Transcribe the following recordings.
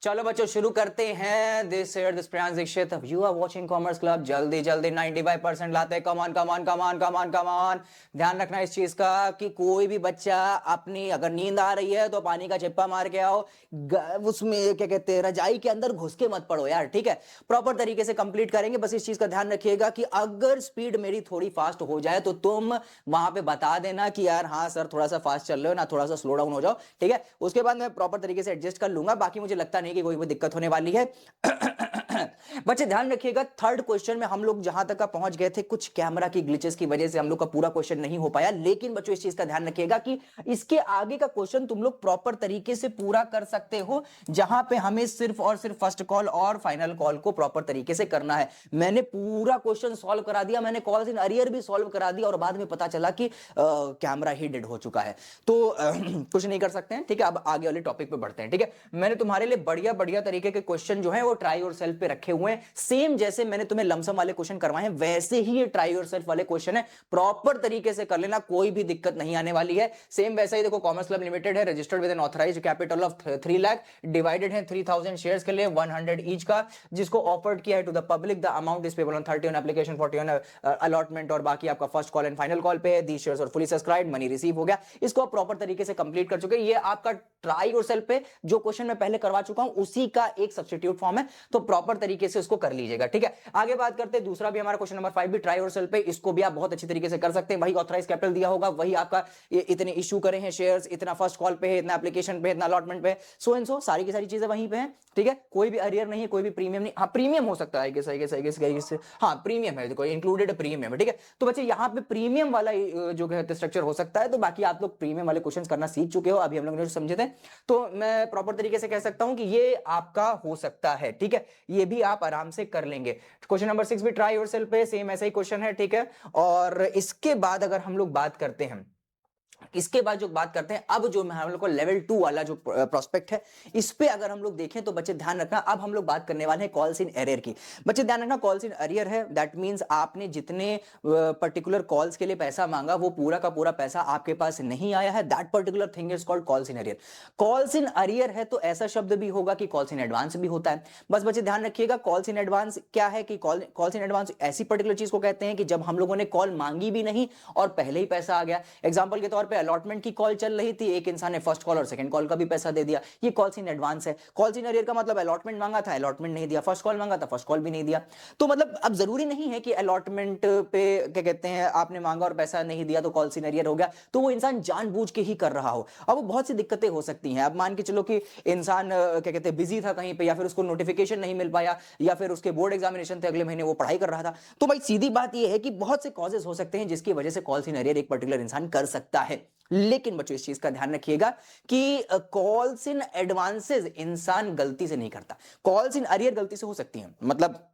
चलो बच्चों शुरू करते हैं। This Priyansh Dixit, you are watching commerce club. जल्दी जल्दी 95% लाते हैं। कमान कमान कमान कमान कमान। ध्यान रखना इस चीज का कि कोई भी बच्चा अपनी अगर नींद आ रही है तो पानी का चिप्पा मार के आओ, उसमें क्या कहते हैं रजाई के अंदर घुस के मत पड़ो यार, ठीक है। प्रॉपर तरीके से कंप्लीट करेंगे, बस इस चीज का ध्यान रखिएगा कि अगर स्पीड मेरी थोड़ी फास्ट हो जाए तो तुम वहां पे बता देना कि यार हाँ सर थोड़ा सा फास्ट चल रहे हो ना, थोड़ा सा स्लो डाउन हो जाओ, ठीक है। उसके बाद मैं प्रॉपर तरीके से एडजस्ट कर लूंगा। बाकी मुझे लगता नहीं कि कोई भी दिक्कत होने वाली है। बच्चे ध्यान रखिएगा, थर्ड क्वेश्चन में हम लोग जहां तक पहुंच गए थे, कुछ कैमरा की ग्लिचेस की वजह से हम लोग का पूरा क्वेश्चन नहीं हो पाया। लेकिन बच्चों इस चीज का ध्यान रखिएगा कि इसके आगे का क्वेश्चन तुम लोग प्रॉपर तरीके से पूरा कर सकते हो, जहां पे हमें सिर्फ और सिर्फ फर्स्ट कॉल और फाइनल कॉल को प्रॉपर तरीके से करना है। मैंने पूरा क्वेश्चन सॉल्व करा दिया, मैंने कॉल्स इन अरियर भी सॉल्व करा दिया और बाद में पता चला कि कैमरा ही डेड हो चुका है, तो कुछ नहीं कर सकते हैं, ठीक है। अब आगे वाले टॉपिक पे बढ़ते हैं, ठीक है। मैंने तुम्हारे लिए बढ़िया बढ़िया तरीके के क्वेश्चन जो है वो ट्राई योर सेल्फ पे रखे हुए हैं। सेम जैसे मैंने तुम्हें लमसम वाले क्वेश्चन करवाए हैं वैसे ही ये ट्राई योर सेल्फ वाले क्वेश्चन है। प्रॉपर तरीके से कर लेना, कोई भी दिक्कत नहीं आने वाली है। सेम वैसा ही देखो, कॉमर्स क्लब लिमिटेड है, registered with N authorised capital of 3 lakh, divided है 3000 शेयर्स के लिए 100 ईच का, जिसको ऑफर्ड किया है to the public. The amount is payable on 30 on application, 40 on allotment, और बाकी आपका first call and final call पे है। दी शेयर्स और फुली सब्सक्राइब्ड, मनी रिसीव हो गया। इसको आप प्रॉपर तरीके से कंप्लीट कर चुके हैं। ये आपका ट्राई योर सेल्फ पे जो क्वेश्चन मैं पहले करवा चुका हूं उसी का एक सब्स्टिट्यूट फॉर्म है, तो प्रॉपर तरीके से उसको कर लीजिएगा, ठीक है। आगे बात करते हैं, दूसरा भी हमारा क्वेश्चन नंबर 5 भी ट्राई योरसेल्फ पे, इसको भी आप बहुत अच्छी तरीके से कर सकते हैं। वही ऑथराइज कैपिटल दिया होगा, वही आपका इतने इशू करे हैं शेयर्स, इतना फर्स्ट कॉल पे है, इतना एप्लीकेशन पे, इतना अलॉटमेंट पे, सो एंड सो सारी की सारी चीजें वहीं पे हैं, ठीक है। कोई भी अरियर नहीं है, कोई भी प्रीमियम नहीं। हाँ प्रीमियम हो सकता है, हाँ प्रीमियम है, देखो इंक्लूडेड प्रीमियम है, ठीक है। तो बच्चे यहाँ पे प्रीमियम वाला जो स्ट्रक्चर हो सकता है, तो बाकी आप लोग प्रीमियम वाले क्वेश्चन करना सीख चुके हो, अभी हम लोग ने समझे थे, तो मैं प्रॉपर तरीके से कह सकता हूं कि ये आपका हो सकता है, ठीक है। ये भी आप आराम से कर लेंगे। क्वेश्चन नंबर 6 भी ट्राई योरसेल्फ पे सेम ऐसा ही क्वेश्चन है, ठीक है। और इसके बाद अगर हम लोग बात करते हैं, इसके बाद जो बात करते हैं, अब जो हम लोग को लेवल 2 वाला जो प्रोस्पेक्ट है, इस पे अगर हम लोग देखें तो बच्चे ध्यान रखना, अब हम लोग बात करने वाले हैं कॉल्स इन एरियर की। बच्चे ध्यान रखना, कॉल्स इन एरियर है, दैट मींस आपने जितने पर्टिकुलर कॉल्स के लिए पैसा मांगा वो पूरा का पूरा पैसा आपके पास नहीं आया है, that particular thing is called calls in arrear. Calls in arrear है तो ऐसा शब्द भी होगा कि कॉल्स इन एडवांस भी होता है। बस बच्चे ध्यान रखिएगा, कॉल्स इन एडवांस क्या है कि कॉल्स इन एडवांस ऐसी पर्टिकुलर चीज को कहते हैं कि जब हम लोगों ने कॉल मांगी भी नहीं और पहले ही पैसा आ गया। एग्जांपल के तौर पे अलॉटमेंट की कॉल चल रही थी, एक इंसान ने फर्स्ट कॉल और सेकंड कॉल का भी पैसा दे दिया, ये कॉल्स इन एडवांस है। कॉल्स इन अरियर का मतलब अलॉटमेंट मांगा था, अलॉटमेंट नहीं दिया, फर्स्ट कॉल मांगा था, फर्स्ट कॉल भी नहीं दिया। तो मतलब अब जरूरी नहीं है कि अलॉटमेंट पे क्या कहते हैं आपने मांगा और पैसा नहीं दिया तो कॉल्स इन अरियर हो गया, तो वो इंसान जानबूझ के ही कर रहा हो। अब वो बहुत सी दिक्कतें हो सकती हैं। अब मान के चलो कि इंसान क्या कहते हैं बिजी था कहीं पे, या फिर उसको नोटिफिकेशन नहीं मिल पाया, या फिर उसके बोर्ड एग्जामिनेशन थे अगले महीने, वो पढ़ाई कर रहा था, तो भाई सीधी बात यह है कि बहुत से कॉजेस हो सकते हैं जिसकी वजह से कॉल्स इन अरियर एक पर्टिकुलर इंसान कर सकता है। लेकिन बच्चों इस चीज का ध्यान रखिएगा कि कॉल्स इन एडवांसेस इंसान गलती से नहीं करता। कॉल्स इन अरियर गलती से हो सकती हैं, मतलब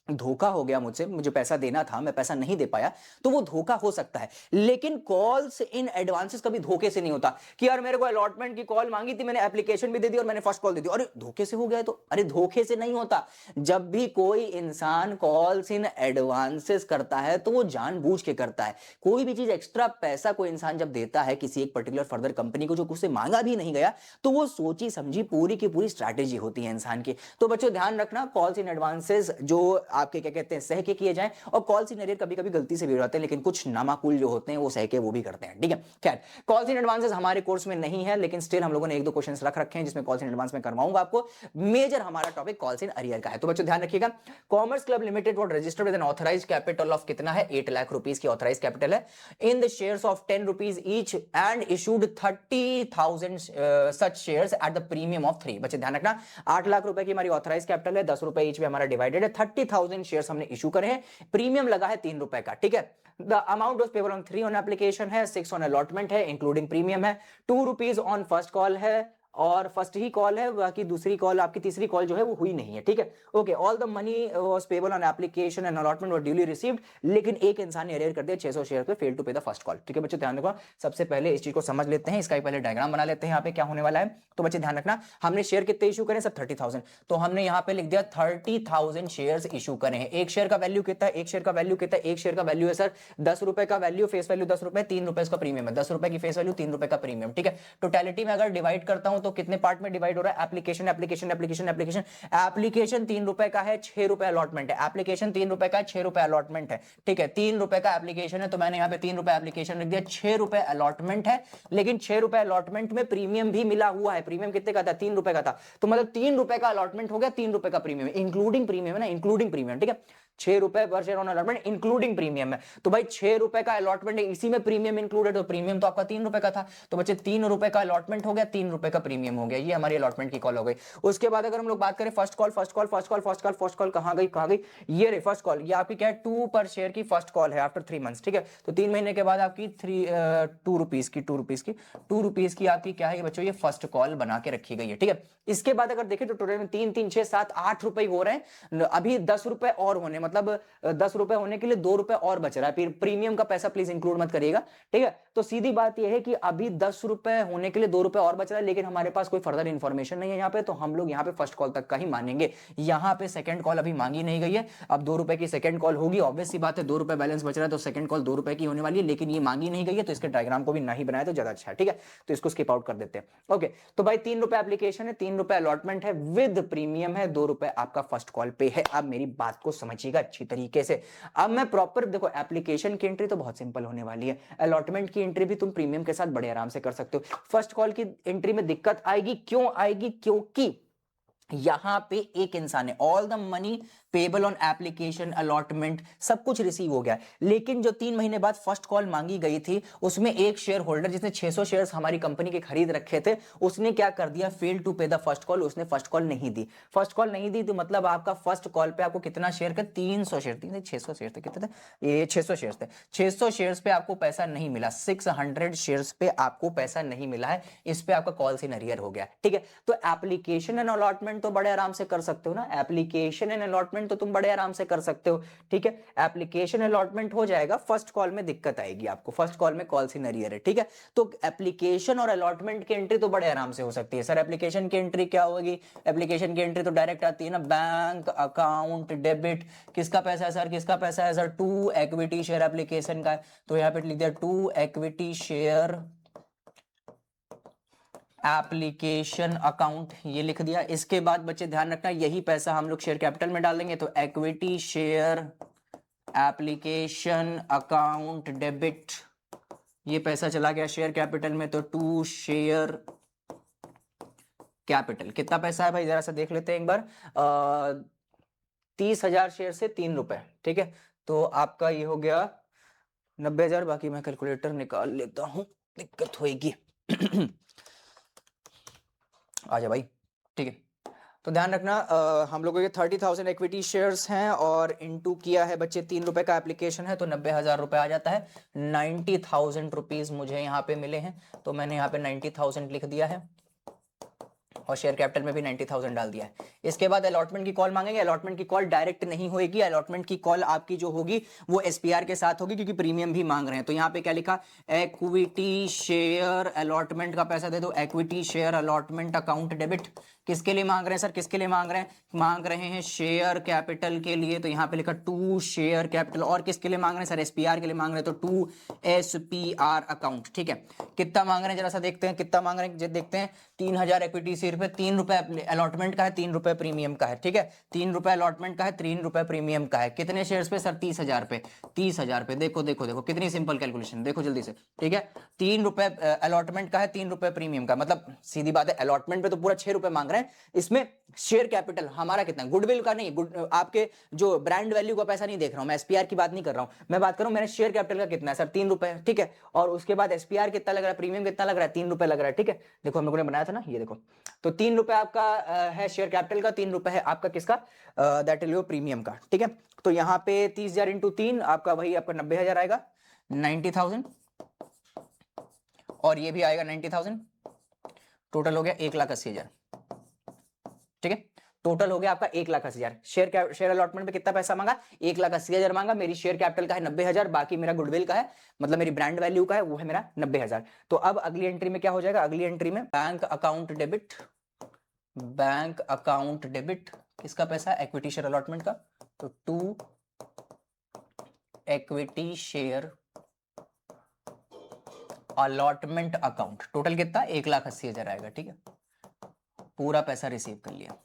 धोखा हो गया मुझसे, मुझे पैसा देना था, मैं पैसा नहीं दे पाया, तो वो धोखा हो सकता है। लेकिन कॉल्स इन एडवांसेस कभी धोखे से नहीं होता कि यार मेरे को अलॉटमेंट की कॉल मांगी थी, मैंने एप्लीकेशन भी दे दी और मैंने फर्स्ट कॉल दे दी, अरे धोखे से हो गया। तो अरे धोखे से नहीं होता। जब भी कोई इंसान कॉल्स इन एडवांसेस करता है तो वो जानबूझ के करता है। कोई भी चीज एक्स्ट्रा पैसा कोई इंसान जब देता है किसी एक पर्टिकुलर फर्दर कंपनी को जो उससे मांगा भी नहीं गया, तो वो सोची समझी पूरी की पूरी स्ट्रैटेजी होती है इंसान की। तो बच्चों ध्यान रखना, कॉल्स इन एडवांसेस जो आपके क्या कहते हैं सह के किए जाएं, और कॉल्स इन अरियर कभी कभी गलती से भी हो जाते हैं, लेकिन कुछ नामाकुल जो होते हैं वो सह के वो भी करते हैं, ठीक है। खैर कॉल्स इन एडवांसेस हमारे कोर्स में नहीं है, लेकिन स्टिल हम लोगों ने एक दो क्वेश्चंस रख रखे हैं जिसमें कॉल्स इन एडवांस में करवाऊंगा आपको। मेजर हमारा टॉपिक कॉल्स इन अरियर का है। तो बच्चों ध्यान रखिएगा, commerce club limited what registered with N authorised capital of कितना है, 8 लाख रुपीस की ऑथराइज्ड कैपिटल है, in the shares of 10 rupees each and issued 30,000 such shares at the premium of 3। बच्चे ध्यान रखना, 8 लाख रुपए की हमारी ऑथराइज्ड कैपिटल है, 10 रुपए ईच में हमारा डिवाइडेड है, 30,000 शेयर्स हमने इशू करे हैं, प्रीमियम लगा है 3 रुपए का, ठीक है। The amount was payable on 3 on application है, 6 ऑन अलॉटमेंट है इंक्लूडिंग प्रीमियम है, 2 रुपीज ऑन फर्स्ट कॉल है, और फर्स्ट ही कॉल है, बाकी दूसरी कॉल आपकी तीसरी कॉल जो है वो हुई नहीं है, ठीक है। Okay, all the money was payable on application and allotment were duly received, लेकिन एक इंसान ने एरर कर दिया 600 शेयर पे, फेल टू पे द फर्स्ट कॉल, ठीक है। बच्चों ध्यान रखो, सबसे पहले इस चीज को समझ लेते हैं, इसका पहले डायग्राम बना लेते हैं यहाँ पे क्या होने वाला है। तो बच्चे ध्यान रखना, हमने शेयर कितने इशू करें, सब 30,000, तो हमने यहाँ पे लिख दिया 30,000 शेयर्स इशू करें हैं। एक शेयर का वैल्यू कितना है, एक शेयर का वैल्यू कितना है, एक शेयर का वैल्यू है सर 10 रुपए का वैल्यू, फेस वैल्यू 10 रुपए, 3 रुपए का प्रीमियम है, 10 रुपए की फेस वैल्यू, 3 रुपए का प्रीमियम, ठीक है। टोटलिटी में अगर डिवाइड करता हूं हूं तो कितने पार्ट में डिवाइड हो रहा है, application application application application. Application 3 रुपए का है, 6 रुपए अलॉटमेंट है। एप्लीकेशन 3 रुपए का है, 6 रुपए अलॉटमेंट है। ठीक है, 3 रुपए का एप्लीकेशन है तो मैंने यहाँ पे 3 रुपए एप्लीकेशन लिख दिया, 6 रुपए अलॉटमेंट है। लेकिन 6 रुपए अलॉटमेंट में प्रीमियम भी मिला हुआ है। प्रीमियम कितने का था, 3 रुपए का था, तो मतलब 3 रुपए का अलॉटमेंट हो गया, 3 रुपए का प्रीमियम, इंक्लूडिंग प्रीमियम है ना, इंक्लूडिंग प्रीमियम। ठीक है, 6 रुपए पर share on allotment including premium है। तो भाई 6 रुपए का अलॉटमेंट है, इसी में प्रीमियम इंक्लूडेड, तो प्रीमियम तो आपका 3 रुपए का था, तो बच्चे 3 रुपए का अलॉटमेंट हो गया, 3 रुपए का प्रीमियम हो गया। ये हमारी अलॉटमेंट की कॉल हो गई। उसके बाद अगर हम लोग बात करें first call, first call first call first call first call कहां गई, कहां गई, ये रे फर्स्ट कॉल। ये आपकी क्या है, 2 पर शेयर की फर्स्ट कॉल है आफ्टर 3 मंथ्स। ठीक है, तो 3 महीने के बाद आपकी 2 रुपीज की 2 रुपीज की आपकी क्या है बच्चों, ये फर्स्ट कॉल बना के रखी गई है। ठीक है, इसके बाद अगर देखें तो टोटल में 3 3 6 7 8 रुपए हो रहे हैं। अभी 10 रुपए और होने, मतलब 10 रुपए होने के लिए 2 रुपए और बच रहा है। प्रीमियम का पैसा प्लीज इंक्लूड मत करिएगा। ठीक है, तो सीधी बात यह है कि अभी 10 रुपए होने के लिए 2 रुपए और बच रहा है, लेकिन हमारे पास कोई फर्दर इन्फॉर्मेशन नहीं है यहाँ पे, तो हम लोग यहाँ पे फर्स्ट कॉल तक का ही मानेंगे। यहाँ पे सेकंड कॉल अभी मांगी नहीं गई है। अब 2 रुपए की सेकंड कॉल होगी, ऑब्वियस सी बात है, 2 रुपए बैलेंस बच रहा है तो सेकंड कॉल 2 रुपए की होने वाली है, लेकिन ये मांगी नहीं गई है, तो इसके डायग्राम को भी नहीं बनाया तो ज्यादा अच्छा है। ठीक है, तो इसको स्किप आउट कर देते हैं। ओके, तो भाई 3 रुपए एप्लीकेशन है, 3 रुपए अलॉटमेंट है, विद प्रीमियम है, 2 रुपए आपका फर्स्ट कॉल पे है। अब मेरी बात को समझिएगा अच्छी तरीके से। अब मैं प्रॉपर देखो, एप्लीकेशन की एंट्री तो बहुत सिंपल होने वाली है, अलॉटमेंट की एंट्री भी तुम प्रीमियम के साथ बड़े आराम से कर सकते हो। फर्स्ट कॉल की एंट्री में दिक्कत आएगी, क्यों आएगी, क्योंकि यहां पे एक इंसान है, all the money payable on application allotment सब कुछ रिसीव हो गया, लेकिन जो 3 महीने बाद फर्स्ट कॉल मांगी गई थी उसमें एक शेयर होल्डर जिसने 600 शेयर्स हमारी कंपनी के खरीद रखे थे, उसने क्या कर दिया, फेल टू पे द फर्स्ट कॉल, उसने फर्स्ट कॉल नहीं दी। फर्स्ट कॉल नहीं दी तो मतलब आपका फर्स्ट कॉल पे आपको कितना शेयर का, 300 शेयर, 600 शेयर थे, कितने थे ये, 600 शेयर थे, 600 शेयर्स पे आपको पैसा नहीं मिला, 600 शेयर्स पे आपको पैसा नहीं मिला है, इस पे आपका कॉल इन अरियर हो गया। ठीक है, तो एप्लीकेशन एंड अलॉटमेंट तो बड़े आराम से कर सकते हो ना, एप्लीकेशन एंड अलॉटमेंट तो तुम बड़े आराम से कर सकते हो। ठीक है, एप्लीकेशन अलॉटमेंट हो जाएगा, फर्स्ट कॉल में दिक्कत आएगी आपको, फर्स्ट कॉल में कॉल इन अरियर है। ठीक है, तो एप्लीकेशन और अलॉटमेंट की एंट्री तो बड़े आराम से हो सकती है। सर एप्लीकेशन की एंट्री क्या होगी, एप्लीकेशन की एंट्री तो डायरेक्ट आती है ना, बैंक अकाउंट डेबिट, किसका पैसा है सर, किसका पैसा है सर, 2 इक्विटी शेयर एप्लीकेशन का है, तो यहां पे लिख दिया 2 इक्विटी शेयर एप्लीकेशन अकाउंट, ये लिख दिया। इसके बाद बच्चे ध्यान रखना, यही पैसा हम लोग शेयर कैपिटल में डालेंगे, तो equity share application account debit, ये पैसा चला गया शेयर कैपिटल में, तो 2 शेयर कैपिटल। कितना पैसा है भाई जरा सा देख लेते हैं एक बार, 30,000 शेयर से 3 रुपए। ठीक है, तो आपका ये हो गया 90,000, बाकी मैं कैलकुलेटर निकाल लेता हूं, दिक्कत होगी आजा भाई। ठीक है, तो ध्यान रखना हम लोगों के 30,000 इक्विटी शेयर्स हैं और इनटू किया है बच्चे 3 रुपए का एप्लीकेशन है, तो 90,000 रुपए आ जाता है, 90,000 रुपीज मुझे यहाँ पे मिले हैं, तो मैंने यहाँ पे 90,000 लिख दिया है और शेयर कैपिटल में भी 90,000 डाल दिया है। इसके बाद अलॉटमेंट की कॉल मांगेंगे, अलॉटमेंट की कॉल डायरेक्ट नहीं होगी, अलॉटमेंट की कॉल आपकी जो होगी वो एसपीआर के साथ होगी, क्योंकि प्रीमियम भी मांग रहे हैं। तो यहाँ पे क्या लिखा, इक्विटी शेयर अलॉटमेंट का पैसा दे दो, equity share allotment account debit, किसके लिए मांग रहे हैं सर, किसके लिए मांग रहे हैं, मांग रहे हैं शेयर कैपिटल के लिए, तो यहाँ पे लिखा 2 शेयर कैपिटल, और किसके लिए मांग रहे हैं सर, एसपीआर के लिए मांग रहे हैं, तो 2 एसपीआर अकाउंट। ठीक है, कितना मांग रहे हैं जरा सा देखते हैं, कितना मांग रहे हैं देखते हैं, 3,000 इक्विटी शेयर पे, 3 रुपए अलॉटमेंट का है, 3 रुपए प्रीमियम का है। ठीक है, 3 रुपए अलॉटमेंट का है, 3 रुपए प्रीमियम का है, कितने शेयर्स पे सर, 30,000 पे, 30,000 पे, देखो देखो देखो कितनी सिंपल कैलकुलेशन, देखो जल्दी से। ठीक है, 3 रुपए अलॉटमेंट का है, 3 रुपए प्रीमियम का, मतलब सीधी बात है, अलॉटमेंट पे तो पूरा 6 रुपए मांग रहे हैं, इसमें शेयर कैपिटल हमारा कितना, गुडविल का नहीं, आपके जो ब्रांड वैल्यू का पैसा नहीं देख रहा हूं मैं, एसपीआर की बात नहीं कर रहा हूं मैं, बात कर रहा हूं मैंने शेयर कैपिटल का कितना है सर, 3 रुपए। ठीक है, और उसके बाद एसपीआर कितना लग रहा है, प्रीमियम कितना लग रहा है, 3 रुपए लग रहा है। ठीक है, देखो हम लोगों ने बनाया था ना, ये देखो, तो 3 रुपए आपका है शेयर कैपिटल का, 3 रुपए है आपका किसका, दैट इज योर प्रीमियम का। ठीक है, तो यहाँ पे 30,000 इंटू 3 आपका वही आपका 90,000 आएगा, 90,000, और ये भी आएगा 90,000, टोटल हो गया 1,80,000। ठीक है, टोटल हो गया आपका 1,80,000। शेयर अलॉटमेंट पे कितना पैसा मांगा, 1,80,000 मांगा, मेरी शेयर कैपिटल का है 90,000, बाकी मेरा गुडविल का है, मतलब मेरी ब्रांड वैल्यू का है, वो है मेरा 90,000। तो अब अगली एंट्री में क्या हो जाएगा, अगली एंट्री में bank account debit, bank account debit, किसका पैसा है, इक्विटी शेयर अलॉटमेंट का, तो 2 equity share allotment account, total कितना, 1,80,000 आएगा। ठीक है, पूरा पैसा रिसीव कर लिया।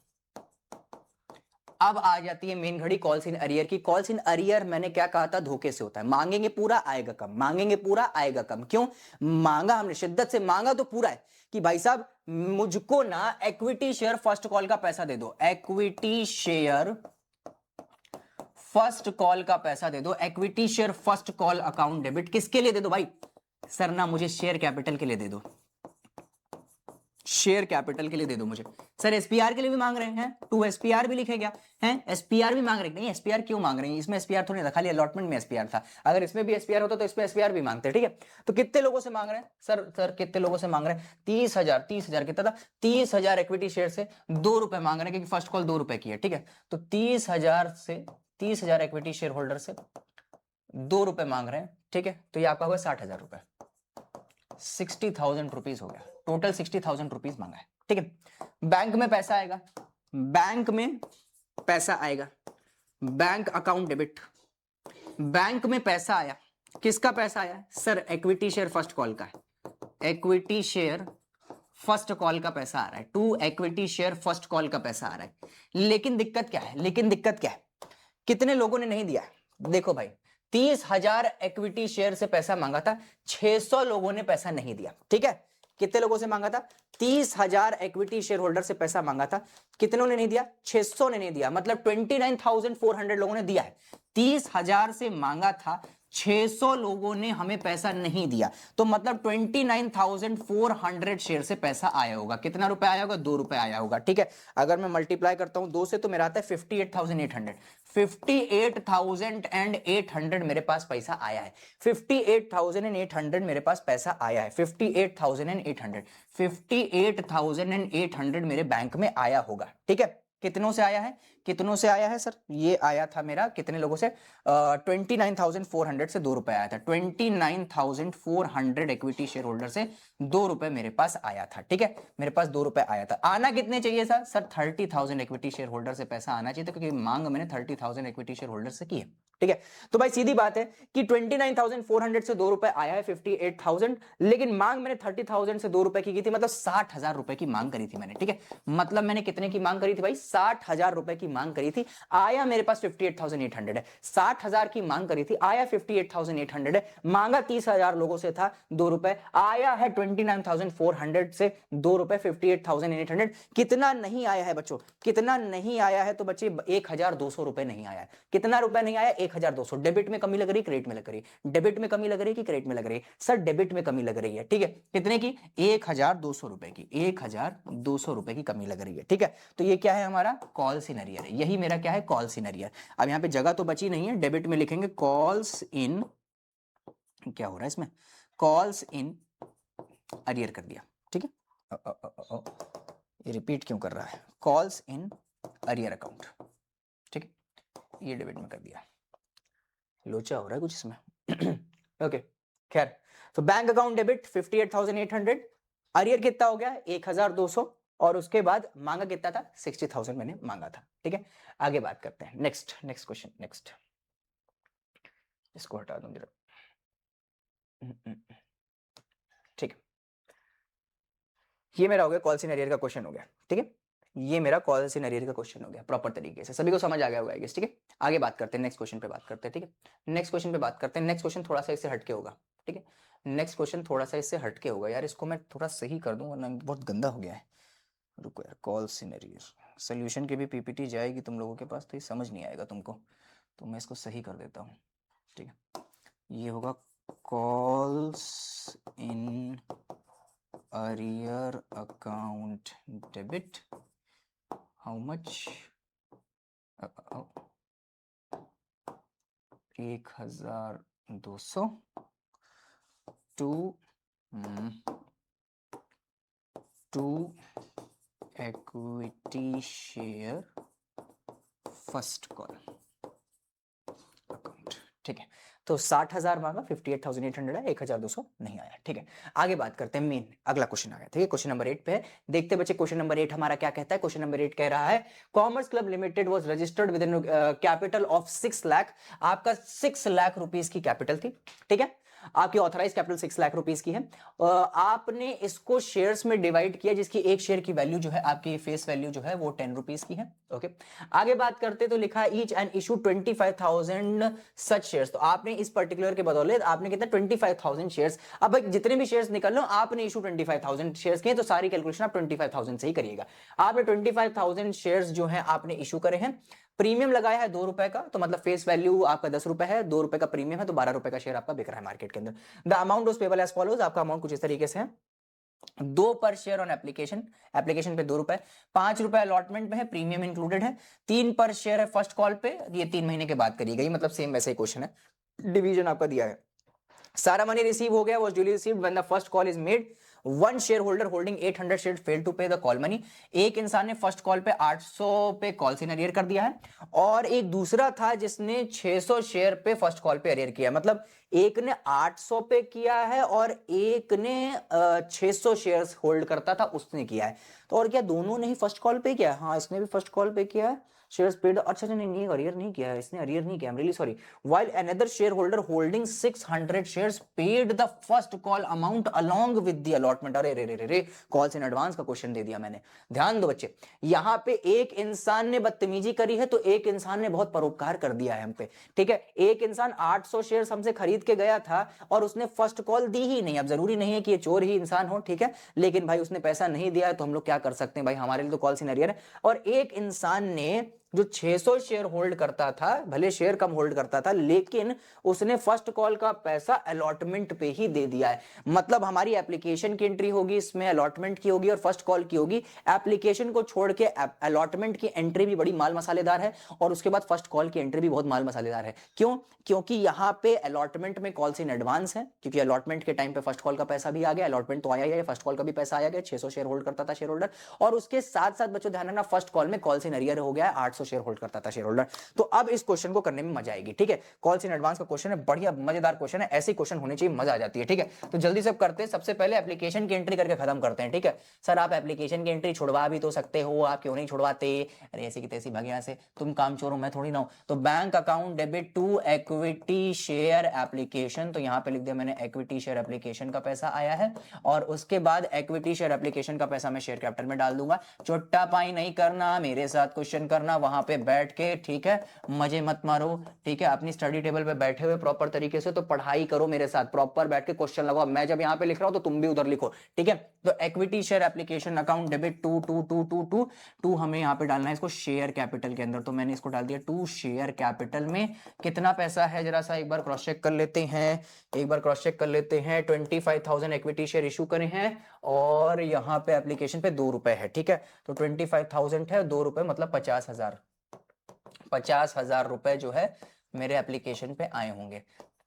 अब आ जाती है मेन घड़ी कॉल्स इन अरियर की। कॉल्स इन अरियर मैंने क्या कहा था, धोखे से होता है। मांगेंगे पूरा आएगा कम, मांगेंगे पूरा आएगा कम। क्यों मांगा हमने, शिद्दत से मांगा तो पूरा है कि भाई साहब मुझको ना इक्विटी शेयर फर्स्ट कॉल का पैसा दे दो, इक्विटी शेयर फर्स्ट कॉल का पैसा दे दो, equity share first call account debit. किसके लिए दे दो भाई, सर ना मुझे शेयर कैपिटल के लिए दे दो, शेयर कैपिटल के लिए दे दो मुझे। सर एसपीआर के लिए भी मांग रहे हैं, टू एसपीआर भी लिखे गया है, एसपीआर भी मांग रहे हैं। नहीं एसपीआर क्यों मांग रहे हैं, इसमें एसपीआर थोड़ी था, खाली अलॉटमेंट में एसपीआर था। अगर इसमें भी एसपीआर होता तो इसमें एसपीआर भी मांगते। ठीक है, तो कितने लोगों से मांग रहे हैं सर कितने लोगों से मांग रहे हैं, 30,000। 30,000 कितना था, 30,000 इक्विटी शेयर से 2 रुपए मांग रहे हैं, क्योंकि फर्स्ट कॉल 2 रुपए की है। ठीक है, तो 30,000 इक्विटी शेयर होल्डर से 2 रुपए मांग रहे हैं। ठीक है, तो ये आपका होगा 60,000 रुपए, 60,000 रुपीज हो गया, टोटल 60,000 रुपीज मांगा है। ठीक है, बैंक में पैसा आएगा, बैंक में पैसा आएगा, बैंक अकाउंट डेबिट, बैंक में पैसा आया। किसका पैसा आया sir, equity share first call का है, इक्विटी शेयर फर्स्ट कॉल का पैसा आ रहा है, to equity share first call का पैसा आ रहा है। लेकिन दिक्कत क्या है, लेकिन दिक्कत क्या है, कितने लोगों ने नहीं दिया। देखो भाई 30,000 इक्विटी शेयर से पैसा मांगा था, 600 लोगों ने पैसा नहीं दिया। ठीक है, कितने लोगों से मांगा था, 30,000 इक्विटी शेयर होल्डर से पैसा मांगा था, कितनों ने नहीं दिया, 600 ने नहीं दिया, मतलब 29,400 लोगों ने दिया है। 30,000 से मांगा था, 600 लोगों ने हमें पैसा नहीं दिया, तो मतलब 29,400 शेयर से पैसा आया होगा। कितना रुपए आया होगा, 2 रुपए आया होगा। ठीक है, अगर मैं मल्टीप्लाई करता हूं 2 से तो मेरा आता है 58,800, 58,800 मेरे पास पैसा आया है, 58,800 मेरे पास पैसा आया है, 58,800 मेरे बैंक में आया होगा। ठीक है, कितनों से आया है, कितनों से आया है सर, ये आया था मेरा कितने लोगों से, 29,400 से 2 रुपए आया था, 29,400 इक्विटी शेयर होल्डर से 2 रुपए मेरे पास आया था। ठीक है, मेरे पास 2 रुपए आया था। आना कितने चाहिए सर 30,000 इक्विटी शेयर होल्डर से पैसा आना चाहिए था, क्योंकि मांग मैंने 30,000 इक्विटी शेयर होल्डर से की है। ठीक है, तो भाई सीधी बात है कि 29,400 से 2 रुपए आया है 58,000, लेकिन मांग मैंने 30,000 से 2 रुपए की थी, मतलब 60,000 रुपए की मांग करी थी मैंने। ठीक है, मतलब मैंने कितने की मांग करी थी भाई, 60,000 रुपए की मांग करी थी, आया मेरे पास 58,800 है। 60,000 की मांग करी थी, आया 58,800 है। मांगा 30,000 लोगों से था 2 रुपए, आया है 29,400 से 2 रुपए, 58,800। कितना नहीं आया है बच्चों, कितना नहीं आया है, तो बच्चे 1,200 रुपए नहीं आया है। कितना रुपए नहीं आया, 1,200। डेबिट में कमी लग रही, क्रेडिट में लग रही, डेबिट में कमी लग रही कि क्रेडिट में लग रही, सर डेबिट में कमी लग रही है। ठीक है, कितने की, 1,200 रुपए की, 1,200 रुपए की कमी लग रही है। ठीक है, तो ये क्या है हमारा, कॉल्स इन अरियर है, यही मेरा क्या है, कॉल्स इन अरियर। अब यहाँ पे जगह तो बची नहीं है, डेबिट में लिखेंगे कॉल्स इन, क्या हो रहा है इसमें, कॉल्स इन अरियर कर दिया। ठीक है, ये रिपीट क्यों कर रहा है, कॉल्स इन अरियर अकाउंट। ठीक है, ये डेबिट में कर दिया, लोचा हो रहा है कुछ इसमें। ओके खैर, तो बैंक अकाउंट डेबिट 58,800, अरियर कितना हो गया 1,200, और उसके बाद मांगा कितना था 60,000 मैंने मांगा था। ठीक है, आगे बात करते हैं, नेक्स्ट क्वेश्चन, नेक्स्ट, इसको हटा दूं जरा। ठीक है, ये मेरा हो गया कॉल्स इन अरियर का क्वेश्चन हो गया। ठीक है, ये मेरा कॉल्स इन अरियर का क्वेश्चन हो गया प्रॉपर तरीके से, सभी को समझ आ गया होगा। ठीक है, आगे बात करते हैं, नेक्स्ट क्वेश्चन पे बात करते हैं। ठीक है, नेक्स्ट क्वेश्चन पे बात करते हैं। नेक्स्ट क्वेश्चन थोड़ा सा इससे हटके होगा। ठीक है, नेक्स्ट क्वेश्चन थोड़ा सा इससे हटके होगा यार, इसको मैं थोड़ा सही कर दूं वरना बहुत गंदा हो गया है। रुको यार, कॉल्स इन अरियर सोल्यूशन की भी पीपीटी जाएगी तुम लोगों के पास, तो ये समझ नहीं आएगा तुमको, तो मैं इसको सही कर देता हूँ। ठीक है, ये होगा calls in arrear account debit, how much, 1,200 to equity share first call account. ठीक है, तो 60,000 मांगा, 58,800 है, 1,200 नहीं आया। ठीक है, आगे बात करते हैं, मेन अगला क्वेश्चन आ गया। ठीक है, क्वेश्चन नंबर 8 पे है, देखते बच्चे क्वेश्चन नंबर 8 हमारा क्या कहता है। क्वेश्चन नंबर 8 कह रहा है commerce club limited was registered with in capital of 6 lakh, आपका 6 लाख रुपीस की कैपिटल थी। ठीक है, आपकी ऑथराइज कैपिटल 6 लाख रुपीस की है। आपने इसको शेयर्स में डिवाइड किया, जिसकी एक शेयर की वैल्यू जो है, आपकी फेस वैल्यू जो है वो 10 रुपीस की है। ओके, आगे बात करते तो लिखा each and issue 25,000 such shares. तो आपने इस पर्टिकुलर के बदौलत आपने कितना 25,000 शेयर्स। अब भाई जितने भी शेयर्स निकल लो, आपने इशू 25,000 शेयर्स किए, तो सारी कैलकुलेशन आप 25,000 से ही करिएगा। आपने 25,000 शेयर्स जो है आपने इशू करे हैं। प्रीमियम लगाया है 2 रुपए का, तो मतलब फेस वैल्यू आपका 10 रुपए है, 2 रुपए का प्रीमियम है, तो 12 रुपए का शेयर आपका बिक रहा है मार्केट के अंदर। The amount of payable as follows, आपका अमाउंट कुछ इस तरीके से है। 2 पर शेयर ऑन एप्लीकेशन, एप्लीकेशन पे 2 रुपए, 5 रुपए अलॉटमेंट में है, प्रीमियम इंक्लूडेड है। 3 पर शेयर है फर्स्ट कॉल पे, ये 3 महीने के बाद करिएगा, ये मतलब सेम वैसे ही क्वेश्चन है, डिवीजन आपका दिया है। सारा मनी रिसीव हो गया, was duly received when the first call is made. One shareholder holding 800 shares failed to pay the call money. एक इंसान ने फर्स्ट कॉल पे 800 पे कॉल से अरियर कर दिया है, और एक दूसरा था जिसने 600 शेयर पे फर्स्ट कॉल पे अरियर किया। मतलब एक ने 800 पे किया है और एक ने 600 शेयर्स होल्ड करता था उसने किया है। तो और क्या, दोनों ने ही फर्स्ट कॉल पे किया है? हाँ, इसने भी फर्स्ट कॉल पे किया है, शेयर्स पेड। अच्छा नहीं, अरियर नहीं किया है इसने, अरियर नहीं किया, I am really sorry. While another shareholder holding 600 shares paid the first call amount along with the allotment। अरे रे रे रे रे, कॉल इन एडवांस का क्वेश्चन दे दिया मैंने। ध्यान दो बच्चे, यहां पे एक इंसान ने बदतमीजी करी है, तो एक इंसान ने बहुत परोपकार कर दिया है हम पे। ठीक है, एक इंसान 800 शेयर्स हमसे खरीद के गया था और उसने फर्स्ट कॉल दी ही नहीं। अब जरूरी नहीं है कि ये चोर ही इंसान हो, ठीक है, लेकिन भाई उसने पैसा नहीं दिया है, तो हम लोग क्या कर सकते हैं भाई, हमारे लिए तो कॉल इन अरियर है। और एक इंसान ने जो 600 शेयर होल्ड करता था, भले शेयर कम होल्ड करता था, लेकिन उसने फर्स्ट कॉल का पैसा अलॉटमेंट पे ही दे दिया है। मतलब हमारी एप्लीकेशन की एंट्री होगी, इसमें अलॉटमेंट की होगी और फर्स्ट कॉल की होगी। एप्लीकेशन को छोड़ के अलॉटमेंट की एंट्री भी बड़ी माल मसालेदार है, और उसके बाद फर्स्ट कॉल की एंट्री भी बहुत माल मसालेदार है। क्यों? क्योंकि यहां पे अलॉटमेंट में कॉल्स इन एडवांस है, क्योंकि अलॉटमेंट के टाइम पे फर्स्ट कॉल का पैसा भी आ गया, अलॉटमेंट तो आया ही है, फर्स्ट कॉल का भी पैसा आया गया, 600 शेयर होल्ड करता था शेयर होल्डर, और उसके साथ साथ बच्चों ध्यान रखना, फर्स्ट कॉल में कॉल्स इन अरियर हो गया है, 800 शेयर होल्ड करता था शेयर होल्डर। तो अब इस क्वेश्चन को करने में मजा आएगी। ठीक है, कॉल्स इन एडवांस का क्वेश्चन है, बढ़िया मजेदार क्वेश्चन है, ऐसे क्वेश्चन होने चाहिए, मजा आ जाती है। ठीक है, तो जल्दी से करते हैं। सबसे पहले एप्लीकेशन की एंट्री करके खत्म करते हैं। ठीक है सर, आप एप्लीकेशन की एंट्री छुड़वा भी तो सकते हो, आप क्यों नहीं छुड़वाते? अरे ऐसी की तैसी भाग यहाँ से, तुम काम चोर हो, मैं थोड़ी ना हूं। तो bank account debit to equity share application, तो यहाँ पे लिख दिया मैंने इक्विटी शेयर एप्लीकेशन का पैसा आया है, और उसके बाद इक्विटी शेयर एप्लीकेशन का पैसा मैं शेयर कैपिटल में डाल दूंगा। चुट्टा पाई नहीं करना, मेरे साथ क्वेश्चन करना वहां पे बैठ के। ठीक है, मजे मत मारो। ठीक है, अपनी स्टडी टेबल पे बैठे हुए प्रॉपर तरीके से तो पढ़ाई करो मेरे साथ, प्रॉपर बैठ के क्वेश्चन लगाओ। मैं जब यहाँ पे लिख रहा हूं तो तुम भी उधर लिखो। ठीक है, तो equity share application account debit to to to to to to हमें यहाँ पे डालना है इसको शेयर कैपिटल के अंदर, तो मैंने इसको डाल दिया टू शेयर कैपिटल में। कितना पैसा है जरा सा एक बार क्रॉस चेक कर लेते हैं, एक बार क्रॉस चेक कर लेते हैं। 25,000 इक्विटी शेयर इशू करे हैं, और यहाँ पे एप्लीकेशन पे 2 रुपए है। ठीक है, तो 25,000 है, 2 रुपए मतलब 50,000, 50,000 रुपए जो है मेरे एप्लीकेशन पे आए होंगे।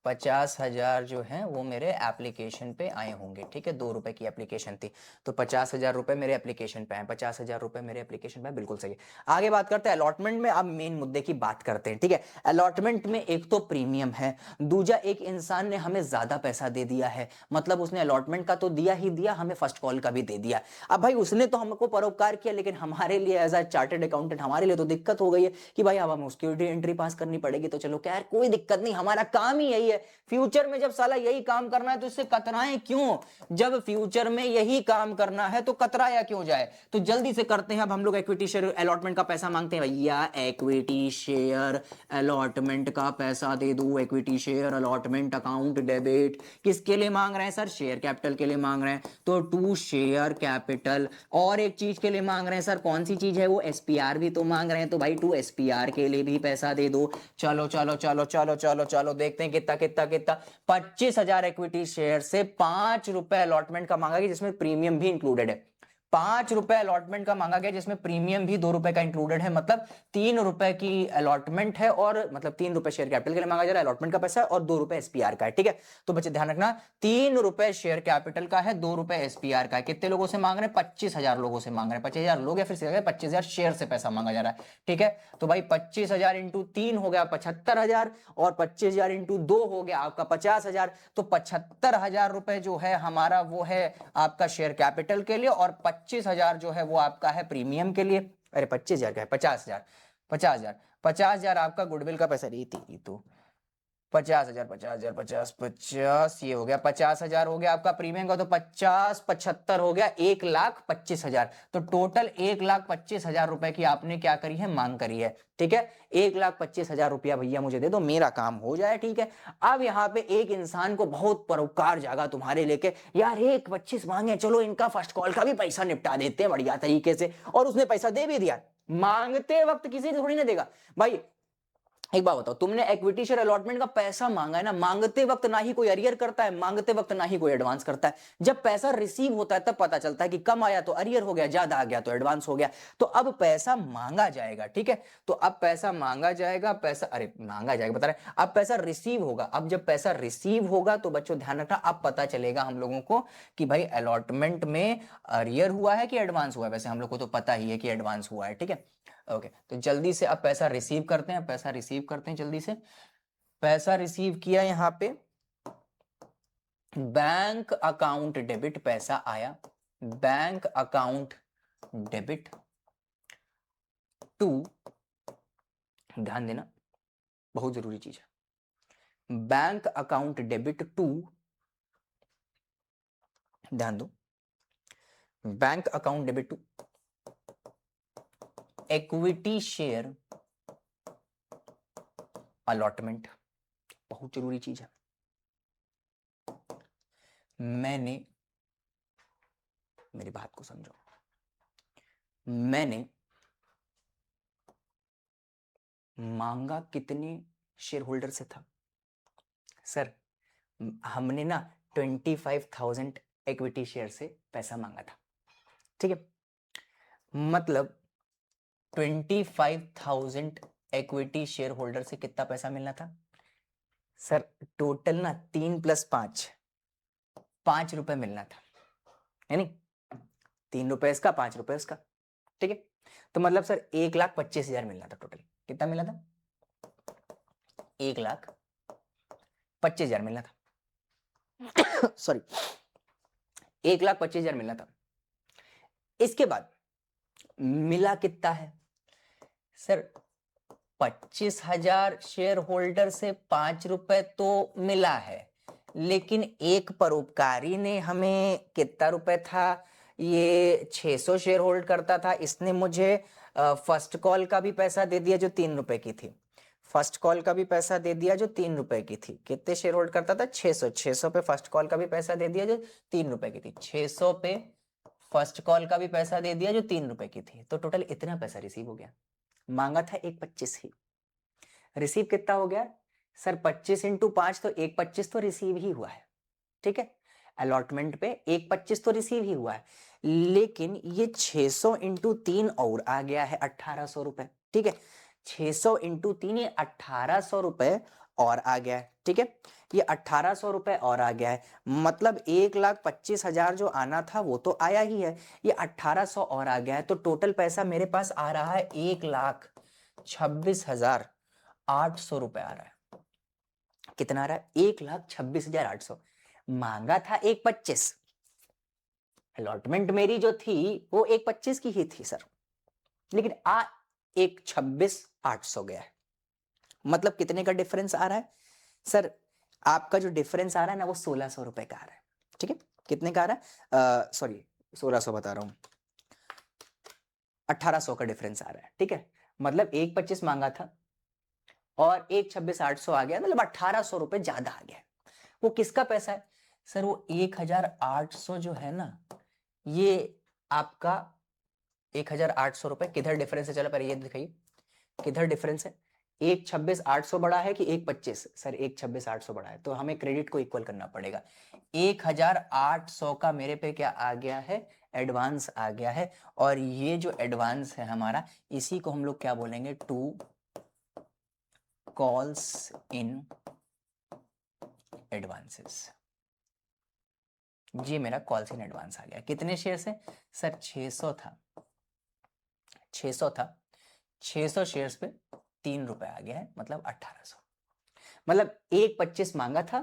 50,000 जो है वो मेरे एप्लीकेशन पे आए होंगे। ठीक है, 2 रुपए की एप्लीकेशन थी, तो 50,000 रुपए मेरे एप्लीकेशन पे आए, 50,000 रुपए मेरे एप्लीकेशन पे, बिल्कुल सही। आगे बात करते हैं अलॉटमेंट में, अब मेन मुद्दे की बात करते हैं। ठीक है, अलॉटमेंट में एक तो प्रीमियम है, दूजा एक इंसान ने हमें ज्यादा पैसा दे दिया है, मतलब उसने अलॉटमेंट का तो दिया ही दिया, हमें फर्स्ट कॉल का भी दे दिया। अब भाई उसने तो हमको परोपकार किया, लेकिन हमारे लिए एज अ चार्टर्ड अकाउंटेंट हमारे लिए तो दिक्कत हो गई है कि भाई अब हमें उसकी एंट्री पास करनी पड़ेगी। तो चलो क्या, कोई दिक्कत नहीं, हमारा काम ही यही है। फ्यूचर में जब साला यही काम करना है तो इससे कतराएं क्यों? जब फ्यूचर में यही काम करना है तो कतराया क्यों जाए? तो जल्दी से करते हैं। अब हम लोग इक्विटी शेयर अलॉटमेंट का पैसा मांगते हैं। भैया इक्विटी शेयर अलॉटमेंट का पैसा दे दो, equity share allotment account debit. किसके लिए मांग रहे हैं सर? शेयर कैपिटल के लिए मांग रहे हैं, तो टू शेयर कैपिटल। और एक चीज के लिए मांग रहे हैं सर, कौन सी चीज है वो? एसपीआर भी तो मांग रहे हैं, तो भाई टू एसपीआर के लिए भी पैसा दे दो। चलो चलो चलो चलो चलो चलो देखते हैं कितना कितना कितना। 25,000 इक्विटी शेयर से 5 रुपए अलॉटमेंट का मांगा गया, जिसमें प्रीमियम भी इंक्लूडेड है। 5 रुपए अलॉटमेंट का मांगा गया, जिसमें प्रीमियम भी 2 रुपए का इंक्लूडेड है, मतलब 3 रुपए की अलॉटमेंट है, और मतलब 3 रुपए शेयर कैपिटल के लिए मांगा जा रहा है, अलॉटमेंट का पैसा है, और 2 रुपए एसपीआर का है। ठीक है, तो बच्चे ध्यान रखना, 3 रुपए शेयर कैपिटल का है, 2 रुपए एसपीआर का है। कितने लोगों से मांग रहे हैं? 25,000 लोगों से मांग रहे हैं। 25,000 लोग या फिर 25,000 शेयर से पैसा मांगा जा रहा है। ठीक है, तो भाई 25,000 इंटू 3 हो गया 75,000, और 25,000 इंटू 2 हो गया आपका 50,000। तो 75,000 रुपए जो है हमारा वो है आपका शेयर कैपिटल के लिए, और 25,000 जो है वो आपका है प्रीमियम के लिए। अरे 25,000 का है, 50,000, 50,000 आपका गुडविल का पैसा। रीति तो 50,000 50,000 50 50 ये हो गया 50,000 हो गया आपका प्रीमियम का, तो 50 75 हो गया 1,25,000। तो टोटल 1,25,000 रुपए की आपने क्या करी है, मांग करी है। ठीक है, 1,25,000 रुपया भैया मुझे दे दो, मेरा काम हो जाए। ठीक है, अब यहाँ पे एक इंसान को बहुत परोपकार जागा तुम्हारे लेके, यार 1,25 मांगे, चलो इनका फर्स्ट कॉल का भी पैसा निपटा देते हैं बढ़िया तरीके से, और उसने पैसा दे भी दिया। मांगते वक्त किसी ने थोड़ी ना देगा भाई। एक बात बताओ, तुमने इक्विटी शेयर अलॉटमेंट का पैसा मांगा है ना, मांगते वक्त ना ही कोई अरियर करता है, मांगते वक्त ना ही कोई एडवांस करता है। जब पैसा रिसीव होता है तब पता चलता है कि कम आया तो अरियर हो गया, ज्यादा आ गया तो एडवांस हो गया। तो अब पैसा मांगा जाएगा। ठीक है, तो अब पैसा मांगा जाएगा, पैसा अरे मांगा जाएगा बता रहे, अब पैसा रिसीव होगा। अब जब पैसा रिसीव होगा तो बच्चों ध्यान रखना, अब पता चलेगा हम लोगों को कि भाई अलॉटमेंट में अरियर हुआ है कि एडवांस हुआ है। वैसे हम लोग को तो पता ही है कि एडवांस हुआ है। ठीक है, ओके, तो जल्दी से अब पैसा रिसीव करते हैं, पैसा रिसीव करते हैं जल्दी से। पैसा रिसीव किया, यहां पे बैंक अकाउंट डेबिट पैसा आया, बैंक अकाउंट डेबिट टू, ध्यान देना बहुत जरूरी चीज है, बैंक अकाउंट डेबिट टू, ध्यान दो, bank account debit to equity share allotment, बहुत जरूरी चीज है। मैंने, मेरी बात को समझो, मैंने मांगा कितने शेयर होल्डर से था सर? हमने ना 25,000 इक्विटी शेयर से पैसा मांगा था। ठीक है, मतलब 25,000 इक्विटी शेयर होल्डर से कितना पैसा मिलना था सर? टोटल ना 3 + 5 5 रुपए मिलना था, है नहीं? 3 रुपए इसका, 5 रुपए उसका। ठीक है, तो मतलब सर 1,25,000 मिलना था टोटल। कितना मिला था? 1,25,000 मिलना था। सॉरी, 1,25,000 मिलना था। इसके बाद मिला कितना है सर? 25,000 शेयर होल्डर से 5 रुपए तो मिला है, लेकिन एक परोपकारी ने हमें कितना रुपए था, ये 600 शेयर होल्ड करता था, इसने मुझे फर्स्ट कॉल का भी पैसा दे दिया जो 3 रुपए की थी। फर्स्ट कॉल का भी पैसा दे दिया जो 3 रुपए की थी। कितने शेयर होल्ड करता था? 600। 600 पे फर्स्ट कॉल का भी पैसा दे दिया जो 3 रुपए की थी। 600 पे फर्स्ट कॉल का भी पैसा दे दिया जो 3 रुपए की थी। तो टोटल इतना पैसा रिसीव हो गया। मांगा था 1,25 ही, रिसीव कितना हो गया सर? 25 × 5 तो 1,25 तो रिसीव ही हुआ है। ठीक है, अलॉटमेंट पे 1,25 तो रिसीव ही हुआ है, लेकिन ये 600 × 3 और आ गया है 1,800 रुपए। ठीक है, 600 × 3 ये 1,800 रुपए और आ गया है। ठीक है, ये 1,800 रुपए और आ गया है, मतलब 1,25,000 जो आना था वो तो आया ही है, ये 1,800 और आ गया है। तो टोटल पैसा मेरे पास आ रहा है 1,26,800 रुपए आ रहा है। कितना आ रहा है? 1,26,800। मांगा था 1,25, अलॉटमेंट मेरी जो थी वो 1,25 की ही थी सर, लेकिन 1,26,800 गया है। मतलब कितने का डिफरेंस आ रहा है सर? आपका जो डिफरेंस आ रहा है ना वो 1,600 रुपए का आ रहा है। ठीक है, कितने का आ रहा है? सॉरी 1,600 बता रहा हूं, 1,800 का डिफरेंस आ रहा है। ठीक है, मतलब 1,25 मांगा था और 1,26,800 आ गया, मतलब 1,800 रुपए ज्यादा आ गया। वो किसका पैसा है सर? वो 1,800 जो है ना, ये आपका 1,800 रुपए किधर डिफरेंस है? चलो पहले ये दिखाइए किधर डिफरेंस है। 1,26,800 बड़ा है कि 1,25? सर 1,26,800 बड़ा है, तो हमें क्रेडिट को इक्वल करना पड़ेगा। 1,800 का मेरे पे क्या आ गया है? एडवांस आ गया है, और ये जो एडवांस है हमारा, इसी को हम लोग क्या बोलेंगे? 2 कॉल्स इन एडवांसेस। ये मेरा कॉल्स इन एडवांस आ गया। कितने शेयर से सर? 600 था, 600 था, 600 शेयर्स पे 3 रुपए आ गया है, मतलब 1,800। मतलब 1,25 मांगा था,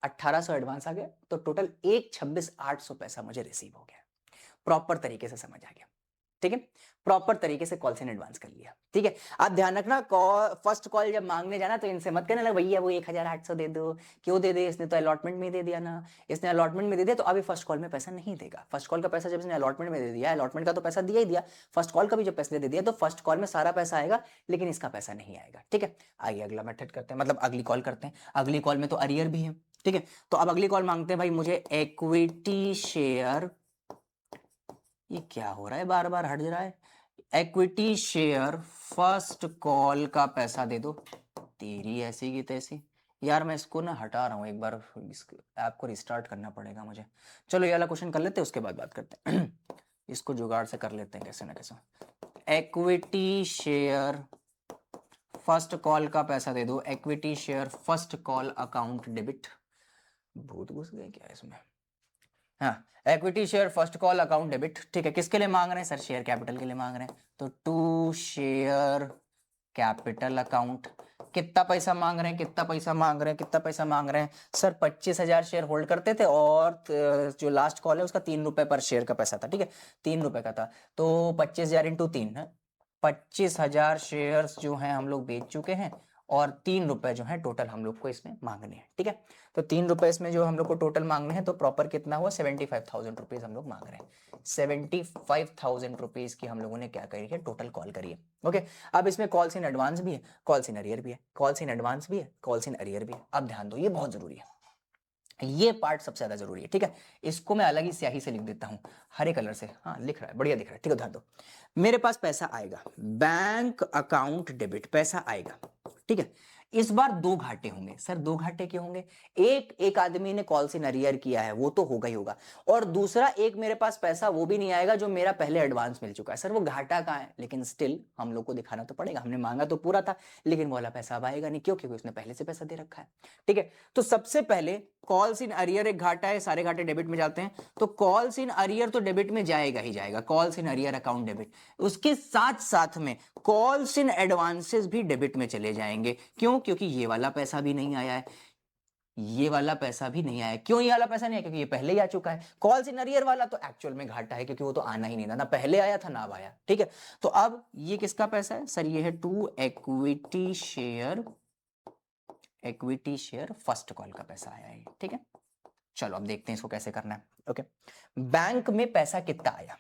1,800 एडवांस आ गया, तो टोटल 1,26,800 पैसा मुझे रिसीव हो गया। प्रॉपर तरीके से समझ आ गया। ठीक है, प्रॉपर तरीके से कॉल्स इन एडवांस कर लिया, ठीक है। अब ध्यान रखना, फर्स्ट कॉल जब मांगने जाना तो इनसे मत कहने लग भैया वो 1800 दे दो, क्यों दे दे, इसने तो अलॉटमेंट में दे दिया ना, इसने अलॉटमेंट में दे दिया तो अभी फर्स्ट कॉल में पैसा नहीं देगा। फर्स्ट कॉल का पैसा जब इसने अलॉटमेंट में दे दिया, अलॉटमेंट का तो पैसा दिया ही दिया, फर्स्ट कॉल का भी जब पैसे दे दिया तो फर्स्ट कॉल में सारा पैसा आएगा, लेकिन इसका पैसा नहीं आएगा, ठीक है। आइए अगला मेथड करते हैं, मतलब अगली कॉल करते हैं। अगली कॉल में तो अरियर भी है, ठीक है। तो अब अगली कॉल मांगते हैं भाई मुझे इक्विटी शेयर, ये क्या हो रहा है, बार बार हट जा रहा है, इक्विटी शेयर फर्स्ट कॉल का पैसा दे दो। तेरी ऐसी की तैसी यार, मैं इसको ना हटा रहा हूँ, एक बार ऐप को रिस्टार्ट करना पड़ेगा मुझे। चलो ये वाला क्वेश्चन कर लेते हैं, उसके बाद बात करते हैं। इसको जुगाड़ से कर लेते हैं कैसे ना कैसे। इक्विटी शेयर फर्स्ट कॉल का पैसा दे दो, equity share first call account debit. भूत घुस गए क्या इसमें? हाँ, equity share first call account debit, ठीक है। किसके लिए मांग रहे हैं सर? शेयर कैपिटल के लिए मांग रहे हैं, तो टू शेयर कैपिटल अकाउंट। कितना पैसा मांग रहे हैं, कितना पैसा मांग रहे हैं, कितना पैसा मांग रहे हैं सर? 25,000 शेयर होल्ड करते थे और जो लास्ट कॉल है उसका 3 रुपए पर शेयर का पैसा था, ठीक है, 3 रुपए का था, तो 25,000 इंटू 3 है, 25,000 शेयर्स जो हैं हम लोग बेच चुके हैं और 3 रुपए जो है टोटल हम लोग को इसमें मांगने हैं, ठीक है। तो 3 रुपए इसमें जो हम लोग को टोटल मांगने हैं, तो प्रॉपर कितना हुआ? 75,000 रुपीज हम लोग मांग रहे हैं। 75,000 रुपीज की हम लोगों ने क्या करी है? टोटल कॉल करी है, ओके। अब इसमें कॉल्स इन एडवांस भी है, कॉल्स इन अरियर भी है, कॉल्स इन एडवांस भी है, कॉल्स इन अरियर भी है। अब ध्यान दो, ये बहुत जरूरी है, ये पार्ट सबसे ज्यादा जरूरी है, ठीक है। इसको मैं अलग ही स्याही से लिख देता हूं, हरे कलर से, हाँ लिख रहा है, बढ़िया दिख रहा है, ठीक है। ध्यान दो, मेरे पास पैसा आएगा, बैंक अकाउंट डेबिट, पैसा आएगा, ठीक है। इस बार 2 घाटे होंगे सर। 2 घाटे क्यों होंगे? एक आदमी ने कॉल इन अरियर किया है, वो तो होगा ही होगा, और दूसरा एक मेरे पास पैसा वो भी नहीं आएगा जो मेरा पहले एडवांस मिल चुका है। सर वो घाटा कहाँ है? लेकिन स्टिल हम लोग को दिखाना तो पड़ेगा, हमने मांगा तो पूरा था, लेकिन वो वाला पैसा अब आएगा नहीं, क्यों? क्योंकि उसने पहले से पैसा दे रखा है, ठीक है। तो सबसे पहले कॉल्स इन अरियर एक घाटा है, सारे घाटे डेबिट में जाते हैं, तो कॉल्स इन अरियर तो डेबिट में जाएगा ही जाएगा, calls in arrear account debit. उसके साथ साथ में कॉल्स इन एडवांसेस भी डेबिट में चले जाएंगे, क्यों? क्योंकि ये वाला पैसा भी नहीं आया है, ये वाला पैसा भी नहीं आया। क्यों ये वाला पैसा नहीं आया? क्योंकि ये पहले ही आ चुका है। कॉल्स इन अरियर वाला तो एक्चुअल में घाटा है, क्योंकि वो तो आना ही नहीं था ना, पहले आया था ना अब आया, ठीक है। तो अब ये किसका पैसा है सर? ये है to equity share first call का पैसा आया है, ठीक है। चलो अब देखते हैं इसको कैसे करना है, ओके। बैंक में पैसा कितना आया,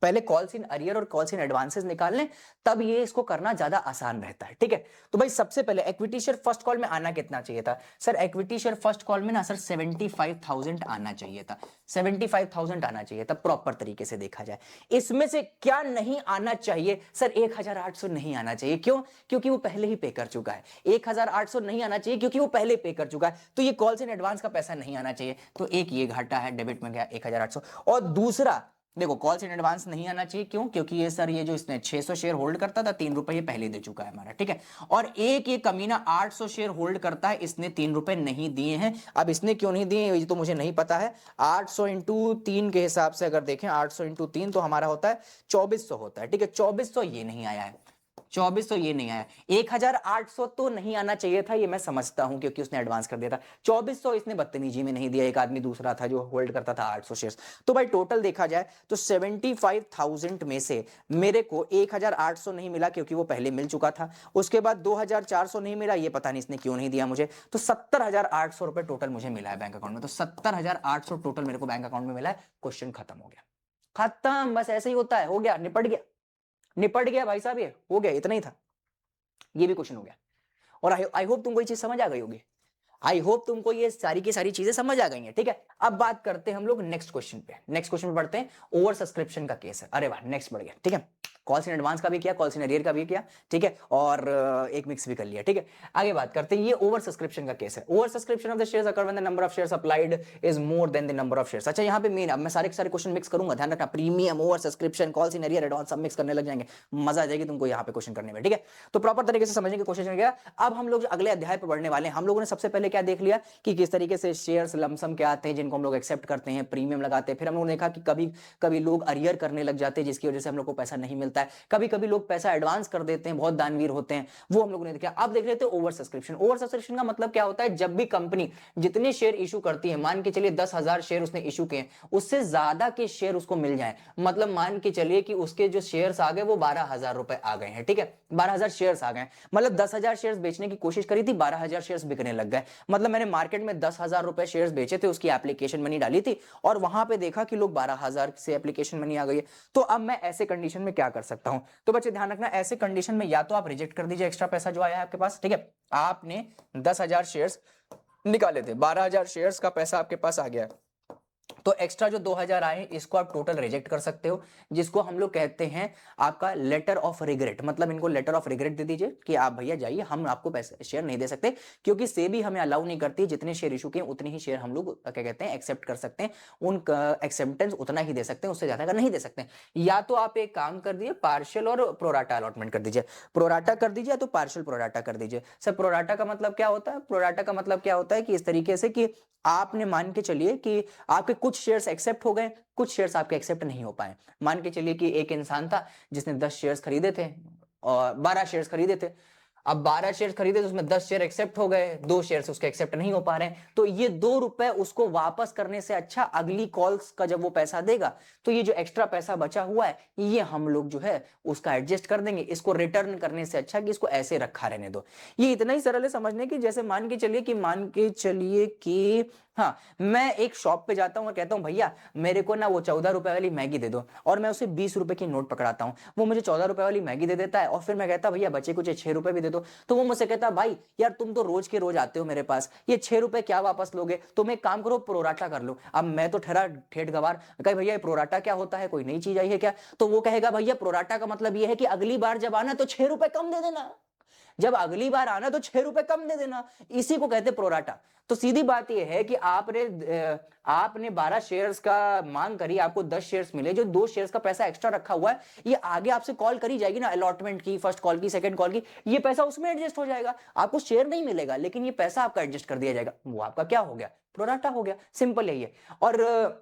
पहले कॉल्स इन अरियर और कॉल्स इन एडवांसेस निकाल लें, तब ये इसको करना ज्यादा आसान रहता है, ठीक है। तो भाई सबसे पहले इक्विटी शेयर फर्स्ट कॉल में आना कितना चाहिए था sir? Equity share first call में ना सर 75,000 आना चाहिए था, 75,000 आना चाहिए था, प्रॉपर तरीके से देखा जाए। इसमें से क्या नहीं आना चाहिए सर? 1,800 नहीं आना चाहिए, क्यों? क्योंकि वो पहले ही पे कर चुका है। 1,800 नहीं आना चाहिए क्योंकि वो पहले पे कर चुका है, तो ये कॉल्स इन एडवांस का पैसा नहीं आना चाहिए, तो एक ये घाटा है, डेबिट में गया 1,800। और दूसरा देखो, कॉल्स इन एडवांस नहीं आना चाहिए, क्यों? क्योंकि ये सर ये जो इसने 600 शेयर होल्ड करता था, 3 रुपए ये पहले दे चुका है हमारा, ठीक है। और एक ये कमीना 800 शेयर होल्ड करता है, इसने 3 रुपए नहीं दिए हैं। अब इसने क्यों नहीं दिए ये तो मुझे नहीं पता है। 800 इंटू 3 के हिसाब से अगर देखें, 800 इंटू 3 तो हमारा होता है 2400 होता है, ठीक है। 2400 ये नहीं आया है, 2400 ये नहीं आया, 1,800 तो नहीं आना चाहिए था, ये मैं समझता हूं क्योंकि उसने एडवांस कर दिया था। 2400 इसने बदतमीजी में नहीं दिया, एक आदमी दूसरा था जो होल्ड करता था 800 शेयर्स। तो भाई टोटल देखा जाए तो 75,000 में से मेरे को 1,800 नहीं मिला क्योंकि वो पहले मिल चुका था। उसके बाद 2,400 नहीं मिला, ये पता नहीं इसने क्यों नहीं दिया मुझे। तो 70,800 रुपए टोटल मुझे मिला है बैंक अकाउंट में। तो 70,800 टोटल मेरे को बैंक अकाउंट में मिला है। क्वेश्चन खत्म हो गया, खत्म, बस ऐसे ही होता है, हो गया, निपट गया, निपट गया भाई साहब, ये हो गया, इतना ही था, ये भी क्वेश्चन हो गया। और आई होप तुमको ये चीज समझ आ गई होगी, आई होप तुमको ये सारी की सारी चीजें समझ आ गई हैं, ठीक है। अब बात करते हैं हम लोग नेक्स्ट क्वेश्चन पे, नेक्स्ट क्वेश्चन पे बढ़ते हैं। ओवर सब्सक्रिप्शन का केस है, अरे वाह, नेक्स्ट बढ़ गया, ठीक है। कॉल्स इन एडवांस का भी किया, कॉल्स इन अरियर का भी किया, ठीक है, और एक मिक्स भी कर लिया, ठीक है। आगे बात करते हैं, ये ओवर सब्सक्रिप्शन का केस है। Over subscription of the shares occur when the number of shares applied is more than the number of shares. अच्छा यहाँ पे मेन, अब मैं सारे के सारे क्वेश्चन मिक्स करूंगा, ध्यान रखना, premium, over subscription, calls in arrear, advance सब मिक्स करने लग जाएंगे, मजा आ जाएगी तुमको यहाँ पे क्वेश्चन करने में, ठीक है। तो प्रॉपर तरीके से समझने की कोशिश करेगा। अब हम लोग अगले अध्याय पर बढ़ने वाले हैं। हम लोगों ने सबसे पहले क्या देख लिया कि किस तरीके से शेयर्स लमसम के आते हैं जिनको हम लोग एक्सेप्ट करते हैं, प्रीमियम लगाते हैं। फिर हम लोग ने देखा कि कभी कभी लोग अरियर करने लग जाते हैं जिसकी वजह से हम लोग को पैसा नहीं मिलता। मिलता है, कभी कभी लोग पैसा एडवांस कर देते हैं, बहुत दानवीर होते हैं, वो हम लोगों ने देखा। अब देख लेते हैं ओवर सब्सक्रिप्शन। ओवर सब्सक्रिप्शन का मतलब क्या होता है, जब भी कंपनी जितने शेयर इशू करती है, मान के चलिए 10,000 शेयर उसने इशू किए, उससे ज्यादा के शेयर उसको मिल जाए, मतलब मान के चलिए कि उसके जो शेयर्स आ गए वो 12,000 रुपए आ गए हैं, ठीक है, 12,000 शेयर्स आ गए, मतलब 10,000 शेयर्स बेचने की कोशिश करी थी, 12,000 शेयर्स बिकने लग गए, मतलब मैंने मार्केट में 10,000 रुपए शेयर्स बेचे थे, उसकी एप्लीकेशन मनी डाली थी और वहां पे देखा कि लोग 12,000 से एप्लीकेशन मनी आ गई है। तो अब मैं ऐसे कंडीशन में क्या कर सकता हूं? तो बच्चे ध्यान रखना, ऐसे कंडीशन में या तो आप रिजेक्ट कर दीजिए एक्स्ट्रा पैसा जो आया है आपके पास, ठीक है, आपने 10,000 शेयर्स निकाले थे, 12,000 शेयर्स का पैसा आपके पास आ गया है, तो एक्स्ट्रा जो 2,000 आए इसको आप टोटल रिजेक्ट कर सकते हो, जिसको हम लोग कहते हैं आपका लेटर ऑफ रिग्रेट, मतलब इनको लेटर ऑफ रिग्रेट दे दीजिए कि आप भैया जाइए, हम आपको पैसे शेयर नहीं दे सकते, क्योंकि सेबी हमें अलाउ नहीं करती, जितने शेयर इशू किए उतने ही शेयर हम लोग क्या कहते हैं एक्सेप्ट कर सकते हैं, उन एक्सेप्टेंस उतना ही दे सकते हैं, उससे ज्यादा का नहीं दे सकते। या तो आप एक काम कर दीजिए, पार्शियल और प्रोराटा अलॉटमेंट कर दीजिए, प्रोराटा कर दीजिए तो पार्शियल प्रोराटा कर दीजिए। सर प्रोराटा का मतलब क्या होता है? प्रोराटा का मतलब क्या होता है कि इस तरीके से कि आपने मान के चलिए कि आपके कुछ शेयर्स एक्सेप्ट हो गए, कुछ शेयर्स आपके एक्सेप्ट नहीं हो पाए। मान के चलिए कि एक इंसान था जिसने 10 शेयर्स खरीदे थे और 12 शेयर्स खरीदे थे, अब 12 शेयर खरीदे तो उसमें 10 शेयर एक्सेप्ट हो गए, 2 शेयर उसके एक्सेप्ट नहीं हो पा रहे हैं, तो ये 2 रुपए उसको वापस करने से अच्छा अगली कॉल्स का जब वो पैसा देगा तो ये जो एक्स्ट्रा पैसा बचा हुआ है ये हम लोग जो है उसका एडजस्ट कर देंगे, इसको रिटर्न करने से अच्छा कि इसको ऐसे रखा रहने दो। ये इतना ही सरल है समझने की, जैसे मान के चलिए कि हाँ, मैं एक शॉप पे जाता हूं और कहता हूं भैया मेरे को ना वो 14 रुपए वाली मैगी दे दो, और मैं उसे 20 रुपए की नोट पकड़ाता हूं, वो मुझे 14 रुपए वाली मैगी दे देता है, और फिर मैं कहता भैया बचे कुछ 6 रुपए भी दे दो, तो वो मुझसे कहता भाई यार तुम तो रोज के रोज आते हो मेरे पास, ये 6 रुपए क्या वापस लोगे, तुम एक काम करो प्रोराटा कर लो। अब मैं तो ठहरा ठेठ गवार, कहे भैया प्रोराटा क्या होता है, कोई नई चीज आई है क्या? तो वो कहेगा भैया प्रोराटा का मतलब ये है कि अगली बार जब आना तो 6 रुपए कम दे देना, जब अगली बार आना तो 6 रुपए कम दे देना, इसी को कहते प्रोराटा। तो सीधी बात यह है कि आपने 12 शेयर्स का मांग करी, आपको 10 शेयर्स मिले, जो 2 शेयर्स का पैसा एक्स्ट्रा रखा हुआ है ये आगे आपसे कॉल करी जाएगी ना, अलॉटमेंट की, फर्स्ट कॉल की, सेकंड कॉल की, ये पैसा उसमें एडजस्ट हो जाएगा, आपको शेयर नहीं मिलेगा लेकिन ये पैसा आपका एडजस्ट कर दिया जाएगा, वो आपका क्या हो गया, प्रोराटा हो गया, सिंपल है ये। और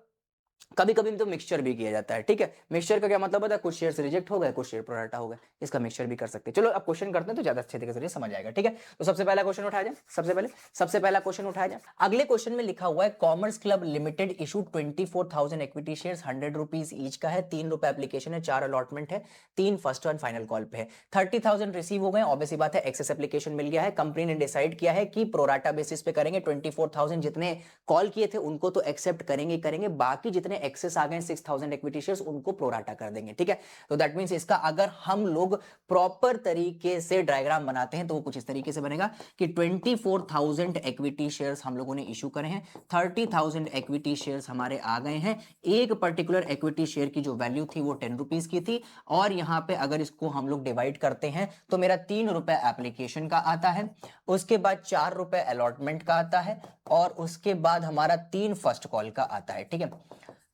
कभी कभी तो मिक्सचर भी किया जाता है, ठीक है, मिक्सचर का क्या मतलब होता है, कुछ शेयर रिजेक्ट हो गए, कुछ शेयर प्रोराटा हो गए, इसका मिक्सचर भी कर सकते हैं। चलो अब क्वेश्चन करते हैं तो ज्यादा अच्छे तरीके से समझ आएगा, ठीक है। तो सबसे पहला क्वेश्चन उठाया जाए, सबसे पहला क्वेश्चन उठाया जाए। अगले क्वेश्चन में लिखा हुआ है commerce club limited issue 24,000 equity share, 100 rupees each का है, 3 रुपए एप्लीकेशन है, 4 अलॉटमेंट है, 3 फर्स्ट एंड फाइनल कॉल पे है, 30,000 रिसीव हो गए, ऑब्वियसली बात है एक्सेस एप्लीकेशन मिल गया है, कंपनी ने डिसाइड किया है कि प्रोराटा बेसिस पे करेंगे, 24,000 जितने कॉल किए थे उनको तो एक्सेप्ट करेंगे, बाकी जितने एक्सेस आ गए 6,000 इक्विटी शेयर्स उनको प्रोराटा कर देंगे, ठीक है। तो दैट मींस इसका अगर हम लोग प्रॉपर तरीके से डायग्राम बनाते हैं तो वो कुछ इस तरीके से बनेगा कि 24,000 इक्विटी शेयर्स हम लोगों ने इशू करे हैं, 30,000 इक्विटी शेयर्स हमारे आ गए हैं, एक पर्टिकुलर इक्विटी शेयर की जो वैल्यू थी वो 10 रुपीज की थी, और यहां पे अगर इसको हम लोग डिवाइड करते हैं तो मेरा 3 रुपए एप्लीकेशन का आता है, उसके बाद 4 रुपए अलॉटमेंट का आता है, और उसके बाद हमारा 3 फर्स्ट कॉल का आता है, ठीक है।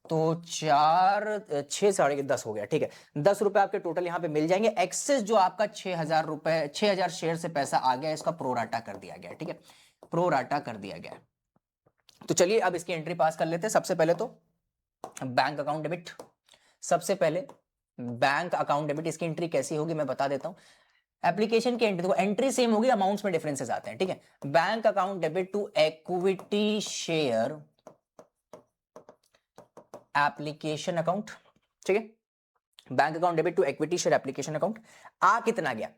तो 4 6 साढ़े 10 हो गया, ठीक है, 10 रुपए आपके टोटल यहां पे मिल जाएंगे। एक्सेस जो आपका 6,000 रुपए 6,000 शेयर से पैसा आ गया, इसका प्रोराटा कर दिया गया, ठीक है, प्रोराटा कर दिया गया। तो चलिए अब इसकी एंट्री पास कर लेते हैं। सबसे पहले तो बैंक अकाउंट डेबिट, सबसे पहले बैंक अकाउंट डेबिट, इसकी एंट्री कैसी होगी मैं बता देता हूं। एप्लीकेशन की एंट्री, तो एंट्री सेम होगी, अमाउंट्स में डिफरेंसेस आते हैं, ठीक है। Bank account debit to equity share application account, ठीक है, bank account debit to equity share application account. आ कितना गया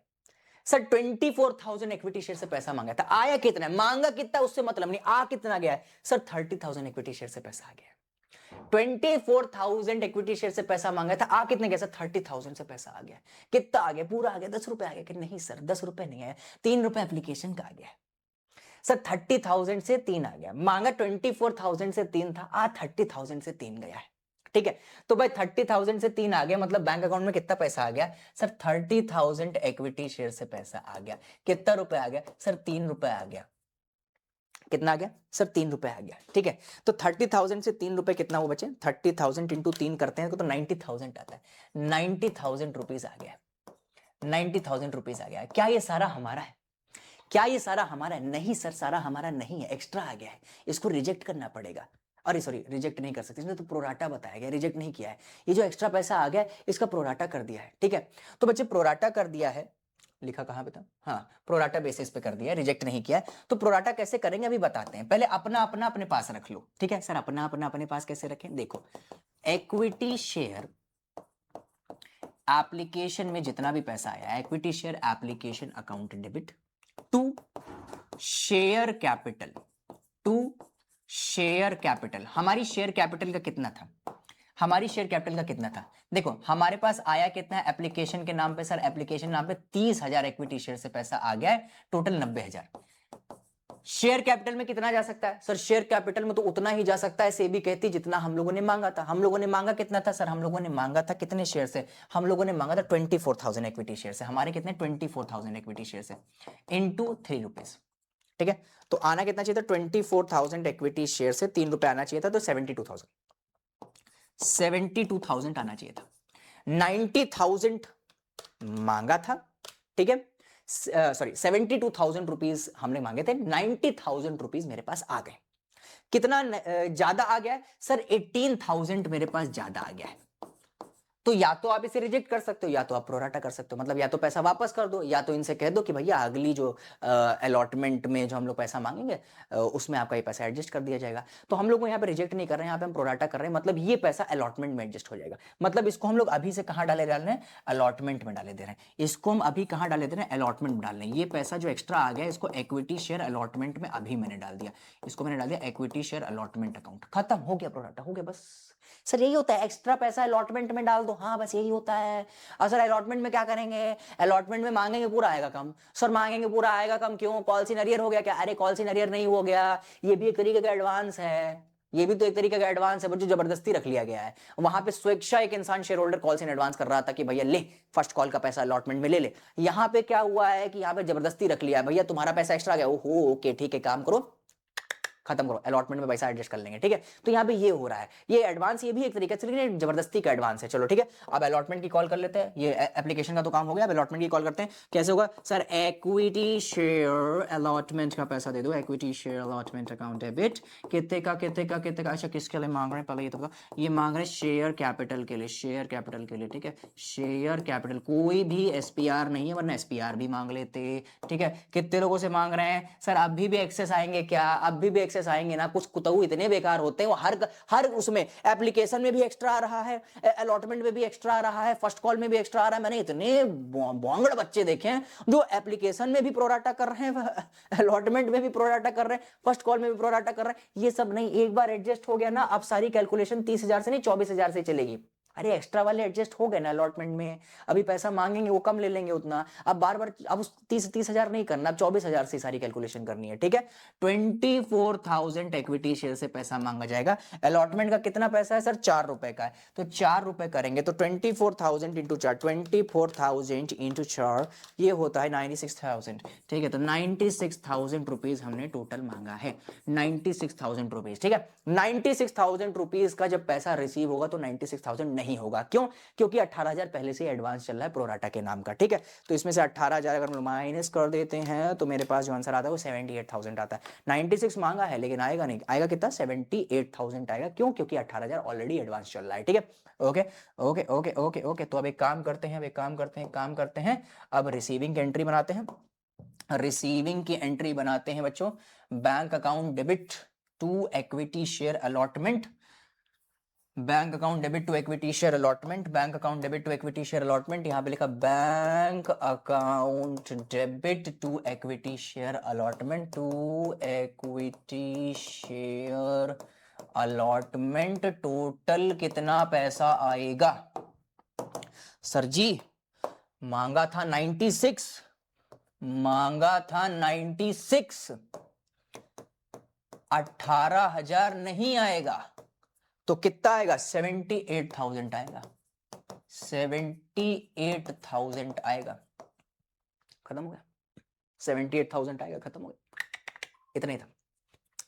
सर? 24,000 इक्विटी शेयर से पैसा मांगा था, आया कितना है, मांगा कितना उससे मतलब नहीं, आ कितना गया है सर? 30,000 इक्विटी शेयर से पैसा आ गया। 24,000 इक्विटी शेयर से पैसा मांगा था, आ कितने गया सर? 30,000 से पैसा आ गया। कितना आ गया? पूरा आ गया, 10 रुपए आ गया कि नहीं सर? 10 रुपए नहीं आया, 3 रुपए एप्लीकेशन का आ गया सर। 30,000 से 3 आ गया, मांगा 24,000 से 3 था, आ 30,000 से 3 गया है, ठीक है। तो भाई 30,000 से 3 आ गया, मतलब बैंक अकाउंट में कितना पैसा आ गया सर? 30,000 इक्विटी शेयर से पैसा आ गया। कितना रुपए आ गया सर? 3 रुपए आ गया। कितना आ गया सर? 3 रुपए आ गया, ठीक है। तो 30,000 से 3 रुपए कितना वो बचे? 30,000 इंटू 3 करते हैं तो 90,000 आता है, 90,000 रुपीज आ गया, 90,000 रुपीज आ गया। क्या ये सारा हमारा है? क्या ये सारा हमारा है? नहीं सर, सारा हमारा नहीं है, एक्स्ट्रा आ गया है, इसको रिजेक्ट करना पड़ेगा। अरे सॉरी, रिजेक्ट नहीं कर सकते, इसमें तो प्रोराटा बताया गया, रिजेक्ट नहीं किया है। ये जो एक्स्ट्रा पैसा आ गया है इसका प्रोराटा कर दिया है, ठीक है। तो बच्चे प्रोराटा कर दिया है, लिखा कहाँ पे था, हाँ प्रोराटा बेसिस पे कर दिया है, रिजेक्ट नहीं किया है। तो प्रोराटा कैसे करेंगे अभी बताते हैं, पहले अपना अपना अपने पास रख लो, ठीक है। सर अपना अपना अपने पास कैसे रखें, देखो इक्विटी शेयर एप्लीकेशन में जितना भी पैसा आया, equity share application account debit to share capital, to share capital. हमारी शेयर कैपिटल का कितना था, हमारी शेयर कैपिटल का कितना था, देखो हमारे पास आया कितना है एप्लीकेशन के नाम पे, सर एप्लीकेशन नाम पे 30,000 इक्विटी शेयर से पैसा आ गया है, टोटल 90,000। शेयर कैपिटल में कितना जा सकता है, सर शेयर कैपिटल में तो उतना ही जा सकता है, सेबी कहती जितना हम लोगों ने मांगा था। हम लोगों ने मांगा कितना था, सर हम लोगों ने मांगा था कितने शेयर से, हम लोगों ने मांगा था 24,000 इक्विटी शेयर से। हमारे कितने 24,000 इक्विटी शेयर से इनटू 3 रुपीज, ठीक है। तो आना कितना चाहिए था 24,000 इक्विटी शेयर से 3 रुपए आना चाहिए था, तो 72,000 आना चाहिए था। 90,000 मांगा था, ठीक है, सॉरी 72,000 रुपीज हमने मांगे थे, 90,000 रुपीज मेरे पास आ गए। कितना ज्यादा आ गया है, सर 18,000 मेरे पास ज्यादा आ गया है। तो या तो आप इसे रिजेक्ट कर सकते हो या तो आप प्रोराटा कर सकते हो, मतलब या तो पैसा वापस कर दो या तो इनसे कह दो कि भैया अगली जो अलॉटमेंट में जो हम लोग पैसा मांगेंगे उसमें आपका ये पैसा एडजस्ट कर दिया जाएगा। तो हम लोग यहाँ पे रिजेक्ट नहीं कर रहे हैं, यहाँ पे हम प्रोराटा कर रहे हैं, मतलब ये पैसा अलॉटमेंट में एडजस्ट हो जाएगा। मतलब इसको हम लोग अभी से कहाँ डाले डाल रहे हैं, अलॉटमेंट में डाले दे रहे हैं। इसको हम अभी कहाँ डाले दे रहे हैं, अलॉटमेंट में डाल रहे हैं। ये पैसा जो एक्स्ट्रा आ गया इसको इक्विटी शेयर अलॉटमेंट में अभी मैंने डाल दिया, इसको मैंने डाल दिया इक्विटी शेयर अलॉटमेंट अकाउंट, खत्म हो गया, प्रोराटा हो गया बस। सर यही होता है, एक्स्ट्रा पैसा अलॉटमेंट में डाल दो, हाँ बस यही होता है। और सर अलॉटमेंट में क्या करेंगे, अलॉटमेंट में मांगेंगे पूरा आएगा कम, सर मांगेंगे पूरा आएगा कम क्यों, पॉलिसी नरियर हो गया क्या, अरे पॉलिसी नरियर नहीं हो गया, ये भी एक तरीके का एडवांस है, ये भी तो एक तरीके का एडवांस है, बट जो जबरदस्ती रख लिया गया है। वहां पे स्वेच्छा एक इंसान शेयर होल्डर कॉल से एडवांस कर रहा था कि भैया ले फर्स्ट कॉल का पैसा अलॉटमेंट में ले ले, यहाँ पे क्या हुआ है कि यहाँ पे जबरदस्ती रख लिया है, भैया तुम्हारा पैसा एक्स्ट्रा गया, ओहो ओके ठीक है काम करो खत्म करो, अलॉटमेंट में पैसा एडजस्ट कर लेंगे, ठीक है। तो यहाँ पे ये हो रहा है, ये एडवांस, ये भी एक तरीके से लेकिन जबरदस्ती का एडवांस है। चलो ठीक है, अब अलॉटमेंट की कॉल कर लेते हैं, ये एप्लीकेशन का तो काम हो गया, अब अलॉटमेंट की कॉल करते हैं। कैसे होगा सर, इक्विटी शेयर अलॉटमेंट का पैसा दे दो, equity share allotment account debit, कितने का कितने का कितने का, अच्छा किसके लिए मांग रहे हैं पहले ये तो बताओ। ये मांग रहे हैं शेयर कैपिटल के लिए, शेयर कैपिटल के लिए, ठीक है। शेयर कैपिटल, कोई भी एसपीआर नहीं है, वरना एसपीआर भी मांग लेते, ठीक है। कितने लोगों से मांग रहे हैं सर, अभी भी एक्सेस आएंगे क्या, अभी भी एक्सेस आएंगे ना, कुछ कुतऊ इतने बेकार होते हैं, वो हर उसमें एप्लीकेशन में भी एक्स्ट्रा आ रहा है, अलॉटमेंट में भी एक्स्ट्रा आ रहा है, फर्स्ट कॉल में भी एक्स्ट्रा आ रहा है। मैंने इतने बोंगड़ बच्चे देखे हैं जो एप्लीकेशन में भी प्रोराटा कर रहे हैं, अलॉटमेंट में भी प्रोराटा कर रहे हैं, फर्स्ट कॉल में भी प्रोराटा कर रहे हैं। ये सब नहीं, एक बार एडजस्ट हो गया ना, अब सारी कैलकुलेशन 30,000 से नहीं 24,000 से चलेगी। अरे एक्स्ट्रा वाले एडजस्ट हो गए ना अलॉटमेंट में, अभी पैसा मांगेंगे वो कम ले लेंगे उतना, अब बार बार अब 30,000 नहीं करना, अब 24,000 से सारी कैलकुलेशन करनी है, ठीक है। 24,000 इक्विटी शेयर से पैसा मांगा जाएगा। अलॉटमेंट का कितना पैसा है सर, 4 रुपए का है, तो 4 रुपए करेंगे तो 24,000 इंटू 4, 24,000 इंटू 4 ये होता है 96,000, ठीक है। तो 96,000 रुपीज हमने टोटल मांगा है, 96,000 रुपीज, ठीक है। 96,000 रुपीज का जब पैसा रिसीव होगा तो 96,000 नहीं होगा, क्यों, क्योंकि 18,000 पहले से एडवांस चल रहा है प्रोराटा के नाम का, ठीक है। तो इसमें से 18,000 अगर हम माइनस कर देते हैं तो मेरे पास जो आंसर आता है वो 78,000 आता है। 96 मांगा है लेकिन आएगा नहीं, आएगा कितना 78,000 आएगा, क्यों, क्योंकि 18,000 ऑलरेडी एडवांस चल रहा है, ठीक है। Okay okay okay okay okay, तो अब एक काम करते हैं, अब एक काम करते हैं, अब रिसीविंग की एंट्री बनाते हैं, रिसीविंग की एंट्री बनाते हैं बच्चों। Bank account debit to equity share allotment, bank account debit to equity share allotment, bank account debit to equity share allotment, यहां पे लिखा bank account debit to equity share allotment, to equity share allotment, total कितना पैसा आएगा sir जी, मांगा था 96, मांगा था 96, 18,000 नहीं आएगा तो कितना आएगा 78,000 आएगा, 78,000 आएगा, खत्म हो गया, 78,000 आएगा, खत्म हो गया, इतना ही था,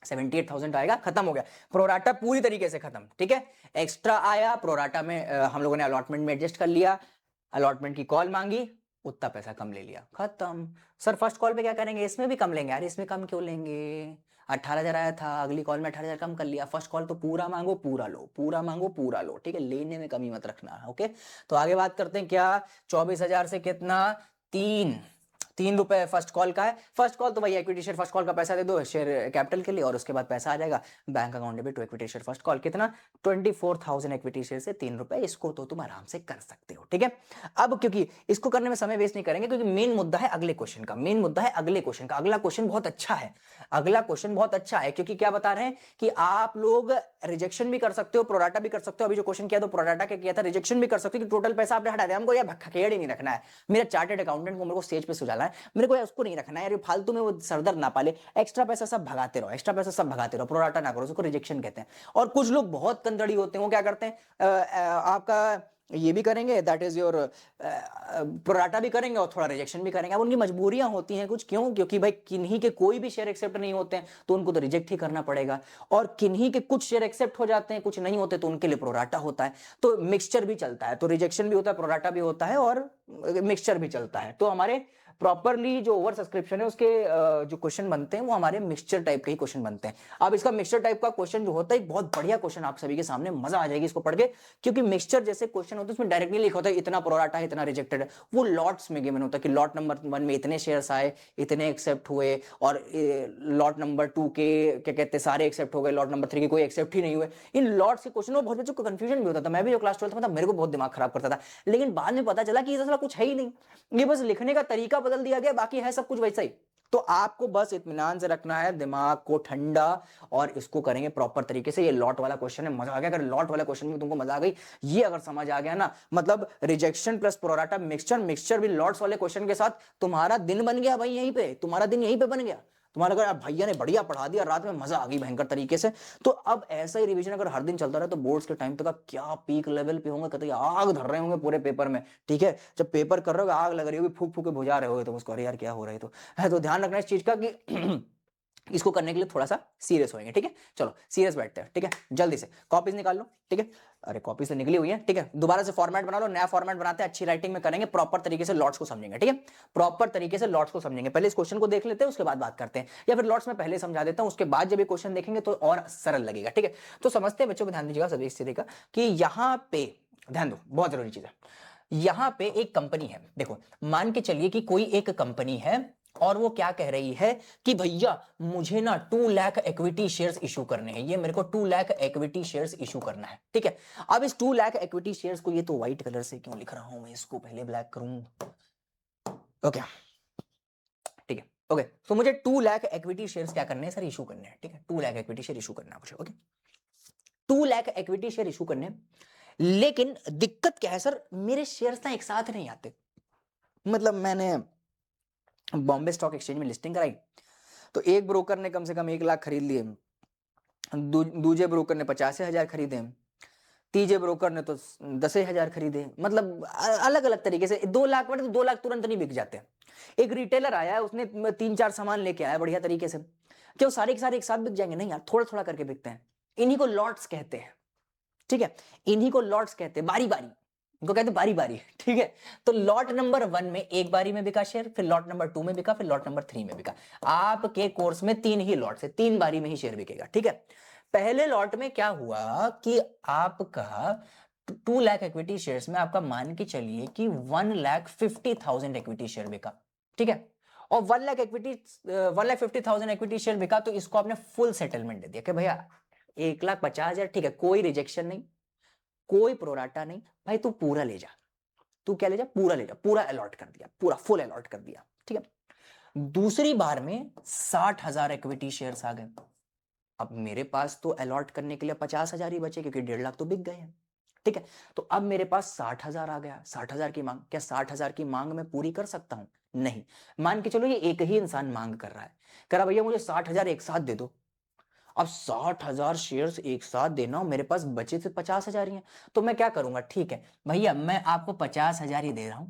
78,000 आएगा, खत्म हो गया, प्रोराटा पूरी तरीके से खत्म, ठीक है। एक्स्ट्रा आया प्रोराटा में, हम लोगों ने अलॉटमेंट में एडजस्ट कर लिया, अलॉटमेंट की कॉल मांगी, उतना पैसा कम ले लिया, खत्म। सर फर्स्ट कॉल पे क्या करेंगे, इसमें भी कम लेंगे, यार इसमें कम क्यों लेंगे, 18,000 आया था, अगली कॉल में 18,000 कम कर लिया, फर्स्ट कॉल तो पूरा मांगो पूरा लो, पूरा मांगो पूरा लो, ठीक है, लेने में कमी मत रखना। ओके, तो आगे बात करते हैं क्या, 24,000 से कितना, 3 रुपए फर्स्ट कॉल का है। फर्स्ट कॉल तो भाई इक्विटी शेयर फर्स्ट कॉल का पैसा दे दो शेयर कैपिटल के लिए, और उसके बाद पैसा आ जाएगा bank account debit to equity share first call. कितना, 24,000 इक्विटी शेयर से 3 रुपए, इसको तो तुम आराम से कर सकते हो, ठीक है। अब क्योंकि इसको करने में समय वेस्ट नहीं करेंगे, क्योंकि मेन मुद्दा है अगले क्वेश्चन का, मेन मुद्दा है अगले क्वेश्चन का। अगला क्वेश्चन बहुत अच्छा है, अगला क्वेश्चन बहुत अच्छा है, क्योंकि क्या बता रहे हैं कि आप लोग रिजेक्शन भी कर सकते हो, प्रोराटा भी कर सकते हो। अभी जो क्वेश्चन किया तो प्रोराटा के किया था, रिजेक्शन भी कर सकते हो कि टोटल पैसा आपने हटा दिया, हमको यार खखेड़ ही नहीं रखना है, मेरा चार्टेड अकाउंटेंट को मेरे को स्टेज पे सुझाना है, मेरे को उसको नहीं रखना है यार, फालतू में वो सरदर्द ना पाले, एक्स्ट्रा पैसा सब भगाते रहो, एक्स्ट्रा पैसा सब भगाते रहो, प्रोराटा ना करो, उसको रिजेक्शन कहते हैं। और कुछ लोग बहुत कंदड़ी होते हैं, वो क्या करते हैं, आपका ये भी करेंगे, दैट इज योर प्रोराटा भी करेंगे और थोड़ा रिजेक्शन भी करेंगे। अब उनकी मजबूरियां होती हैं कुछ, क्यों, क्योंकि भाई किन्हीं के कोई भी शेयर एक्सेप्ट नहीं होते हैं तो उनको तो रिजेक्ट ही करना पड़ेगा, और किन्हीं के कुछ शेयर एक्सेप्ट हो जाते हैं, कुछ नहीं होते, तो उनके लिए प्रोराटा होता है। तो मिक्सचर भी चलता है, तो रिजेक्शन भी होता है, प्रोराटा भी होता है, और मिक्सचर भी चलता है। तो हमारे प्रॉपरली जो ओवर सब्सक्रिप्शन है उसके जो क्वेश्चन बनते हैं वो हमारे मिक्सचर टाइप के ही क्वेश्चन बनते हैं। अब इसका मिक्सचर टाइप का क्वेश्चन जो होता है बहुत बढ़िया क्वेश्चन आप सभी के सामने, मजा आ जाएगी इसको पढ़ के, क्योंकि मिक्सचर जैसे क्वेश्चन होते हैं उसमें डायरेक्टली लिखा होता है इतना प्रोराटा है, इतना रिजेक्टेड है, वो लॉट्स में गिवन होता है कि लॉट नंबर 1 में इतने शेयर्स आए, इतने एक्सेप्ट हुए, और लॉट नंबर 2 के क्या कहते हैं सारे एक्सेप्ट हो गए, लॉट नंबर 3 के कोई एक्सेप्ट ही नहीं हुए। इन लॉट्स के क्वेश्चन में बहुत बच्चों को कंफ्यूजन भी होता था, मैं भी जो क्लास 12 में था मेरे को बहुत दिमाग खराब करता था, लेकिन बाद में पता चला कि ये कुछ है ही नहीं, ये बस लिखने का तरीका बदल दिया गया, बाकी है सब कुछ वैसा ही। तो आपको बस इत्मीनान से रखना है दिमाग को ठंडा, और इसको करेंगे प्रॉपर तरीके से। ये लॉट वाला क्वेश्चन है, मजा आ गया, अगर लॉट वाला क्वेश्चन में तुमको मजा आ गई, ये अगर समझ आ गया ना, मतलब rejection plus pro rata mixture, mixture भी लॉट्स वाले क्वेश्चन के साथ, तुम्हारा दिन बन गया भाई, यहीं पे तुम्हारा दिन यहीं पे बन गया। तुम्हारा अगर भैया ने बढ़िया पढ़ा दिया, रात में मजा आ गई भयंकर तरीके से। तो अब ऐसा ही रिवीजन अगर हर दिन चलता रहे तो बोर्ड्स के टाइम तक आप क्या पीक लेवल पे होंगे, कतई आग धर रहे होंगे पूरे पेपर में, ठीक है। जब पेपर कर रहे हो आग लग रही होगी, फूक फूक के बुझा रहे हो, तो उसको अरे यार क्या हो रहा है, तो ध्यान रखना इस चीज का कि इसको करने के लिए थोड़ा सा सीरियस होएंगे, ठीक है। चलो सीरियस बैठते हैं, ठीक है, जल्दी से कॉपीज निकाल लो, ठीक है। अरे कॉपी से निकली हुई है, ठीक है, दोबारा से फॉर्मेट बना लो, नया फॉर्मेट बनाते हैं, अच्छी राइटिंग में करेंगे, प्रॉपर तरीके से लॉट्स को समझेंगे, ठीक है, प्रॉपर तरीके से लॉट्स को समझेंगे। पहले इस क्वेश्चन को देख लेते हैं, उसके बाद बात करते हैं, या फिर लॉट्स में पहले समझा देता हूं, उसके बाद जब ये क्वेश्चन देखेंगे तो और सरल लगेगा, ठीक है। तो समझते हैं बच्चों को, ध्यान दीजिएगा सभी इस तरीका कि यहाँ पे ध्यान दो, बहुत जरूरी चीज है। यहां पे एक कंपनी है, देखो मान के चलिए कि कोई एक कंपनी है, और वो क्या कह रही है कि भैया मुझे ना 2 लाख इक्विटी शेयर्स इशू करने हैं, ये मेरे को 2 लाख इक्विटी शेयर्स इशू करना है, ठीक है। अब इस 2 लाख इक्विटी शेयर्स को, ये तो व्हाइट कलर से क्यों लिख रहा हूं मैं, इसको पहले ब्लैक करूं, ओके ठीक है, ओके। तो मुझे 2 लाख इक्विटी शेयर्स क्या करने हैं सर, इशू करने हैं, ठीक है, 2 लाख इक्विटी शेयर इशू करना है मुझे, okay. 2 lakh equity share issue करने, लेकिन दिक्कत क्या है सर, मेरे शेयर्स ना एक साथ नहीं आते। मतलब मैंने बॉम्बे स्टॉक एक्सचेंज में लिस्टिंग कराई, तो एक ब्रोकर ने कम से कम 1 लाख खरीद लिए, दूजे ब्रोकर ने 50,000 खरीदे, तीजे ब्रोकर ने तो 10,000 खरीदे, मतलब अलग अलग तरीके से। 2 लाख बटे तो 2 लाख तुरंत नहीं बिक जाते। एक रिटेलर आया है, उसने 3-4 सामान लेके आया बढ़िया तरीके से, क्या वो सारे के सारे एक साथ बिक जाएंगे? नहीं यार, थोड़ा थोड़ा करके बिकते हैं। इन्हीं को लॉट्स कहते हैं, ठीक है, इन्हीं को लॉट्स कहते हैं, बारी बारी, इनको कहते हैं बारी बारी, ठीक है। तो लॉट नंबर 1 में एक बारी में बिका शेयर, फिर लॉट नंबर 2 में बिका, फिर लॉट नंबर 3 में बिका। आपके कोर्स में 3 ही लॉट से 3 बारी में ही शेयर बिकेगा, ठीक है। पहले लॉट में क्या हुआ कि आपका 2 लाख इक्विटी शेयर्स में आपका मान के चलिए कि 1,50,000 इक्विटी शेयर बिका, ठीक है। और 1,50,000 इक्विटी शेयर बिका, तो इसको आपने फुल सेटलमेंट दे दिया कि भैया 1,50,000, ठीक है, कोई रिजेक्शन नहीं, कोई प्रोराटा नहीं, भाई तू पूरा ले जा, तू क्या ले जा, पूरा ले जा, पूरा अलॉट कर दिया, पूरा फुल अलॉट कर दिया, ठीक है। दूसरी बार में 60,000 इक्विटी शेयर्स आ गए। अब मेरे पास तो अलॉट करने के लिए 50,000 ही बचे, क्योंकि 1.5 लाख तो बिक गए हैं, ठीक है। तो अब मेरे पास 60,000 आ गया, 60,000 की मांग, क्या 60,000 की मांग मैं पूरी कर सकता हूं? नहीं। मान के चलो ये एक ही इंसान मांग कर रहा है, कह रहा भैया मुझे 60,000 एक साथ दे दो। अब 60,000 शेयर्स एक साथ देना, मेरे पास बचे थे 50,000 ही हैं, तो मैं क्या करूंगा, ठीक है भैया मैं आपको 50,000 ही दे रहा हूं,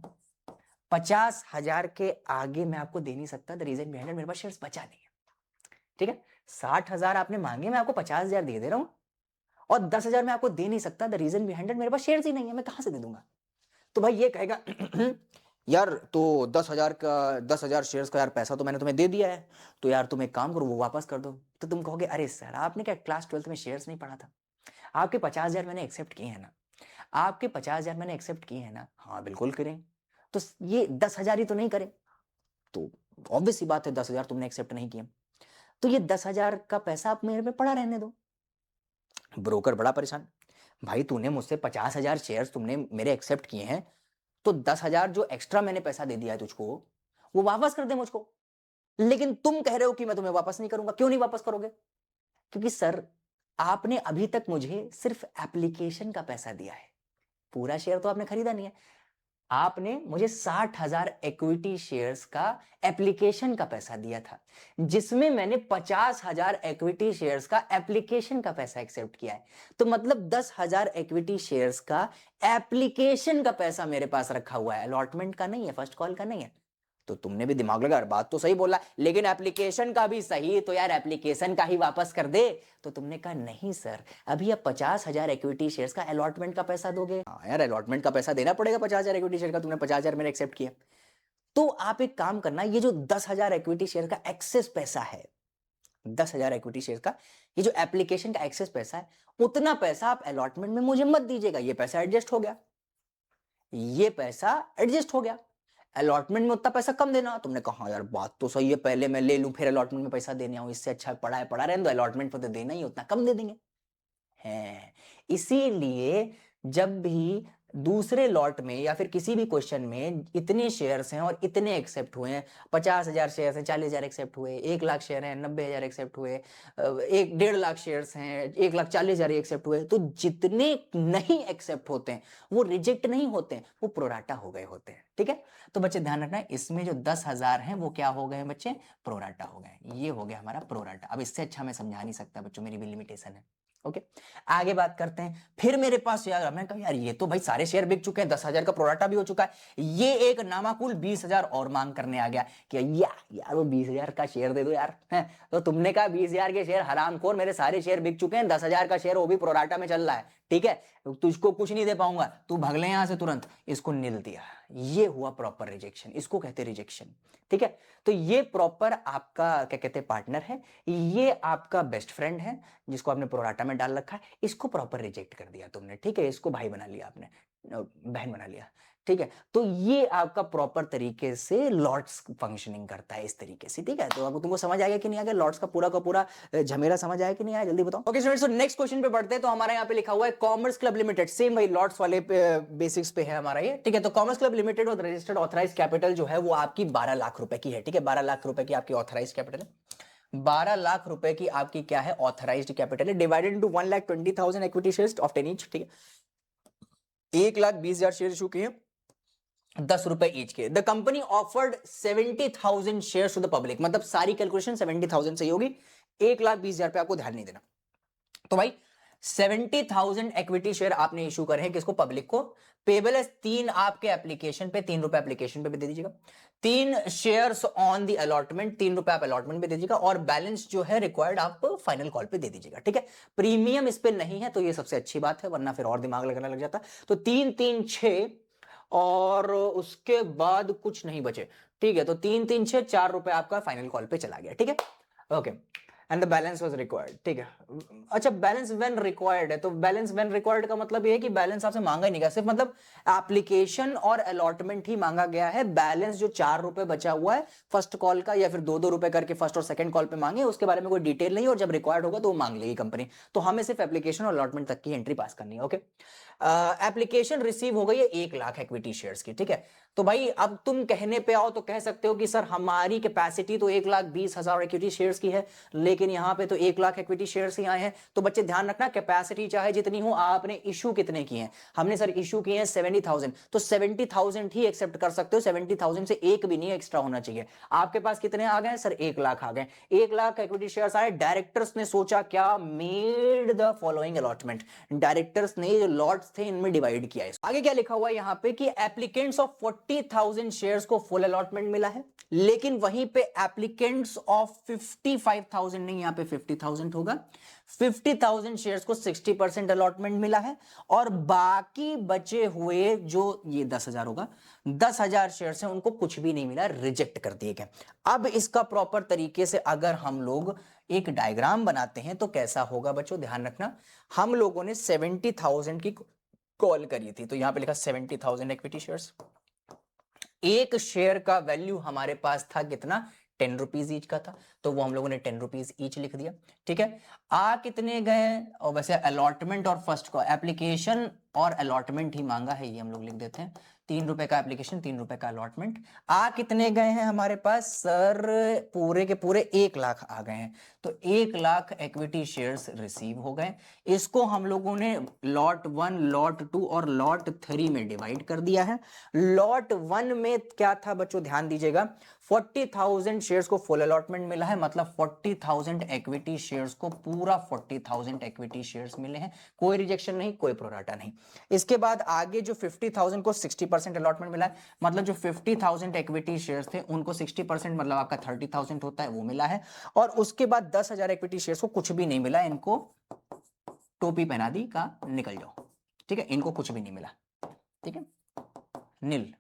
50,000 के आगे मैं आपको दे नहीं सकता, द रीजन बिहाइंड मेरे पास शेयर्स बचा नहीं है, ठीक है। 60,000 आपने मांगे, मैं आपको 50,000 दे रहा हूं, और 10,000 मैं आपको दे नहीं सकता, द रीजन बिहाइंड मेरे पास शेयर्स ही नहीं है, मैं कहां से दे दूंगा? तो भाई ये कहेगा यार तो 10,000 का 10,000 शेयर्स का यार पैसा तो मैंने तुम्हें दे दिया है, तो यार तुम एक काम करो वो वापस कर दो। तो तुम कहोगे अरे सर आपने क्या क्लास 12th में शेयर्स नहीं पढ़ा था, आपके 50,000 मैंने एक्सेप्ट किए हैं ना, आपके 50,000 मैंने एक्सेप्ट किए हैं ना, हाँ बिल्कुल करें, तो ये 10,000 ही तो नहीं करें, तो ऑब्वियस सी बात है 10,000 तुमने एक्सेप्ट नहीं किया, तो ये 10,000 का पैसा आप मेरे पे पड़ा रहने दो। ब्रोकर बड़ा परेशान, भाई तूने मुझसे 50,000 शेयर्स तुमने मेरे एक्सेप्ट किए हैं, तो 10,000 जो एक्स्ट्रा मैंने पैसा दे दिया है तुझको वो वापस कर दे मुझको। लेकिन तुम कह रहे हो कि मैं तुम्हें वापस नहीं करूंगा, क्यों नहीं वापस करोगे? क्योंकि सर आपने अभी तक मुझे सिर्फ एप्लीकेशन का पैसा दिया है, पूरा शेयर तो आपने खरीदा नहीं है। आपने मुझे 60,000 इक्विटी शेयर्स का एप्लीकेशन का पैसा दिया था, जिसमें मैंने 50,000 इक्विटी शेयर्स का एप्लीकेशन का पैसा एक्सेप्ट किया है। तो मतलब 10,000 इक्विटी शेयर्स का एप्लीकेशन का पैसा मेरे पास रखा हुआ है, अलॉटमेंट का नहीं है, फर्स्ट कॉल का नहीं है। तो तुमने भी दिमाग लगा, बात तो सही बोला, लेकिन एप्लीकेशन का भी सही, तो यार एप्लीकेशन का ही वापस कर दे। तो तुमने कहा नहीं सर, अभी आप 50,000 इक्विटी शेयर्स का अलॉटमेंट का पैसा दोगे। हाँ यार अलॉटमेंट का पैसा देना पड़ेगा 50,000 इक्विटी शेयर का, तुमने 50,000 मैंने एक्सेप्ट किया। तो आप एक काम करना, ये जो 10,000 इक्विटी शेयर का एक्सेस पैसा है, 10,000 इक्विटी शेयर का ये जो एप्लीकेशन का एक्सेस पैसा है, उतना पैसा आप अलॉटमेंट में मुझे मत दीजिएगा। ये पैसा एडजस्ट हो गया, ये पैसा एडजस्ट हो गया, अलॉटमेंट में उतना पैसा कम देना। तुमने कहा यार बात तो सही है, पहले मैं ले लूं फिर अलॉटमेंट में पैसा देने आऊं, इससे अच्छा पड़ा है पड़ा रहने दो, अलॉटमेंट पर तो देना ही, उतना कम दे देंगे है। इसीलिए जब भी दूसरे लॉट में या फिर किसी भी क्वेश्चन में इतने शेयर्स हैं और इतने एक्सेप्ट हुए हैं, 50,000 शेयर्स हैं, 40,000 एक्सेप्ट हुए, 1,00,000 शेयर हैं, 90,000 एक्सेप्ट हुए, 1,50,000 शेयर्स हैं, 1,40,000 एक्सेप्ट हुए, तो जितने नहीं एक्सेप्ट होते हैं वो रिजेक्ट नहीं होते हैं, वो प्रोराटा हो गए होते हैं। ठीक है, तो बच्चे ध्यान रखना, इसमें जो 10,000 हैं वो क्या हो गए बच्चे, प्रोराटा हो गए। ये हो गया हमारा प्रोराटा। अब इससे अच्छा मैं समझा नहीं सकता बच्चों, मेरी भी लिमिटेशन है। ओके, आगे बात करते हैं। फिर मेरे पास यार, मैं कहा यार ये तो भाई सारे शेयर बिक चुके हैं, 10,000 का प्रोराटा भी हो चुका है, ये एक नामाकुल 20,000 और मांग करने आ गया कि यार वो 20,000 का शेयर दे दो यार है। तो तुमने कहा 20,000 के शेयर हरामखोर, मेरे सारे शेयर बिक चुके हैं, 10,000 का शेयर वो भी प्रोराटा में चल रहा है, ठीक है, तुझको कुछ नहीं दे पाऊंगा, तू भाग ले यहां से तुरंत। इसको नील दिया, ये हुआ प्रॉपर रिजेक्शन, इसको कहते हैं रिजेक्शन। ठीक है, तो ये प्रॉपर आपका क्या कहते हैं पार्टनर है, ये आपका बेस्ट फ्रेंड है जिसको आपने प्रोराटा में डाल रखा है, इसको प्रॉपर रिजेक्ट कर दिया तुमने। ठीक है, इसको भाई बना लिया आपने, बहन बना लिया। ठीक है, तो ये आपका प्रॉपर तरीके से लॉट्स फंक्शनिंग करता है इस तरीके से। ठीक है, तो अब तुमको समझ आ गया कि नहीं आ गया, लॉट्स का पूरा झमेला समझ आया कि नहीं आया, जल्दी बताओ। ओके स्टूडेंट्स, तो नेक्स्ट क्वेश्चन पे बढ़ते हैं। तो हमारे यहाँ पे लिखा हुआ है कॉमर्स क्लब लिमिटेड, सेम वही लॉट्स वाले बेसिक्स पे है हमारा ये। ठीक है, तो कॉमर्स क्लब लिमिटेड और रजिस्टर्ड ऑथराइज कैपिटल जो है वो आपकी 12 लाख रुपए की है। ठीक है, 12 लाख रुपए की आपकी ऑथराइज कैपिटल है, 12 लाख रुपए की आपकी क्या है, ऑथराइज्ड कैपिटल है, divided into 1,20,000 equity shares of 10 each. ठीक है, 1,20,000 शेयर इशू किए, 10 रुपए ईच के। The company offered 70,000 shares to the public, मतलब सारी कैलकुलेशन 70,000 से ही होगी, 1,20,000 पे आपको ध्यान नहीं देना। तो भाई 70,000 इक्विटी शेयर आपने इशू करे हैं, किसको, पब्लिक को। पेबल है 3 आपके एप्लीकेशन पे, 3 रुपए एप्लीकेशन पे भी दे दीजिएगा, 3 शेयर्स ऑन द अलॉटमेंट, 3 रुपए आप अलॉटमेंट पे दे दीजिएगा, और बैलेंस जो है रिक्वायर्ड आप फाइनल कॉल पे दे दीजिएगा। ठीक है, प्रीमियम इस पे नहीं है तो ये सबसे अच्छी बात है, वरना फिर और दिमाग लगाने लग जाता। तो 3 3 6 और उसके बाद कुछ नहीं बचे। ठीक है, तो 3 3 6 4 रुपए आपका फाइनल कॉल पे चला गया। ठीक है, okay, and the balance was required. ठीक है, अच्छा बैलेंस व्हेन रिक्वायर्ड है, तो बैलेंस व्हेन रिक्वायर्ड का मतलब ये है कि बैलेंस आपसे मांगा ही नहीं गया, सिर्फ मतलब एप्लीकेशन और अलॉटमेंट ही मांगा गया है। बैलेंस जो 4 रुपए बचा हुआ है फर्स्ट कॉल का, या फिर 2-2 रुपए करके फर्स्ट और सेकंड कॉल पे मांगे, उसके बारे में कोई डिटेल नहीं, और जब रिक्वायर्ड होगा तो वो मांग लेगी कंपनी। तो हमें सिर्फ एप्लीकेशन और अलॉटमेंट तक की एंट्री पास करनी है। ओके, एप्लीकेशन रिसीव हो गई है 1 लाख इक्विटी शेयर्स की। ठीक है, तो भाई अब तुम कहने पे आओ तो कह सकते हो कि सर हमारी कैपेसिटी तो 1,20,000 इक्विटी शेयर्स की है, लेकिन यहां पे तो 1 लाख इक्विटी शेयर्स ही आए हैं। तो बच्चे ध्यान रखना, कैपेसिटी चाहे जितनी हो, आपने इशू कितने किए हैं, हमने सर इशू किए हैं 70,000, तो 70,000 ही एक्सेप्ट कर सकते हो, 70,000 से एक भी नहीं एक्स्ट्रा होना चाहिए। आपके पास कितने आ गए सर, 1 लाख आ गए, 1 लाख इक्विटी शेयर्स आए। डायरेक्टर्स ने सोचा क्या, made the following allotment, directors ने जो लॉट्स थे इनमें डिवाइड किया है। आगे क्या लिखा हुआ है यहाँ पे कि एप्लीकेंट्स ऑफ 40,000 शेयर्स को फुल अलॉटमेंट मिला है, लेकिन वहीं पे एप्लीकेंट्स ऑफ 55,000 नहीं, यहाँ पे 50,000 होगा, 50,000 शेयर्स को 60% अलॉटमेंट मिला है, और बाकी बचे हुए जो ये 10,000 होगा, 10,000 शेयर्स हैं उनको कुछ भी नहीं मिला, रिजेक्ट कर दिए गए। अब इसका प्रॉपर तरीके से अगर हम लोग एक डायग्राम बनाते हैं तो कैसा होगा बच्चों, ध्यान रखना। हम लोगों ने 70,000 की कॉल करी थी, तो यहां पे लिखा 70,000 इक्विटी शेयर्स। एक शेयर का वैल्यू हमारे पास था कितना, 10 रुपीज ईच का था, तो वो हम लोगों ने 10 रुपीज ईच लिख दिया। ठीक है, आ कितने गए, और वैसे अलॉटमेंट और फर्स्ट को एप्लीकेशन और अलॉटमेंट ही मांगा है, ये हम लोग लिख देते हैं। 3 रुपए का एप्लीकेशन, 3 रुपए का अलॉटमेंट। आ कितने गए हैं हमारे पास सर, पूरे के पूरे 1 लाख आ गए हैं, तो 1 लाख इक्विटी शेयर्स रिसीव हो गए। इसको हम लोगों ने लॉट 1, लॉट 2 और लॉट 3 में डिवाइड कर दिया है। लॉट 1 में क्या था बच्चों, ध्यान दीजिएगा, 40,000 शेयर्स को फुल अलॉटमेंट मिला है, मतलब 40,000 इक्विटी शेयर्स को पूरा 40,000 इक्विटी शेयर्स मिले हैं, कोई रिजेक्शन नहीं, कोई प्रोराटा नहीं। इसके बाद आगे जो 50,000 को 60% अलॉटमेंट मिला है, मतलब जो 50,000 इक्विटी शेयर्स थे उनको 60% मतलब आपका 30,000 होता है, वो मिला है। और उसके बाद 10,000 इक्विटी शेयर्स को कुछ भी नहीं मिला, इनको टोपी पहना दी का निकल जाओ। ठीक है, इनको कुछ भी नहीं मिला। ठीक है, नील।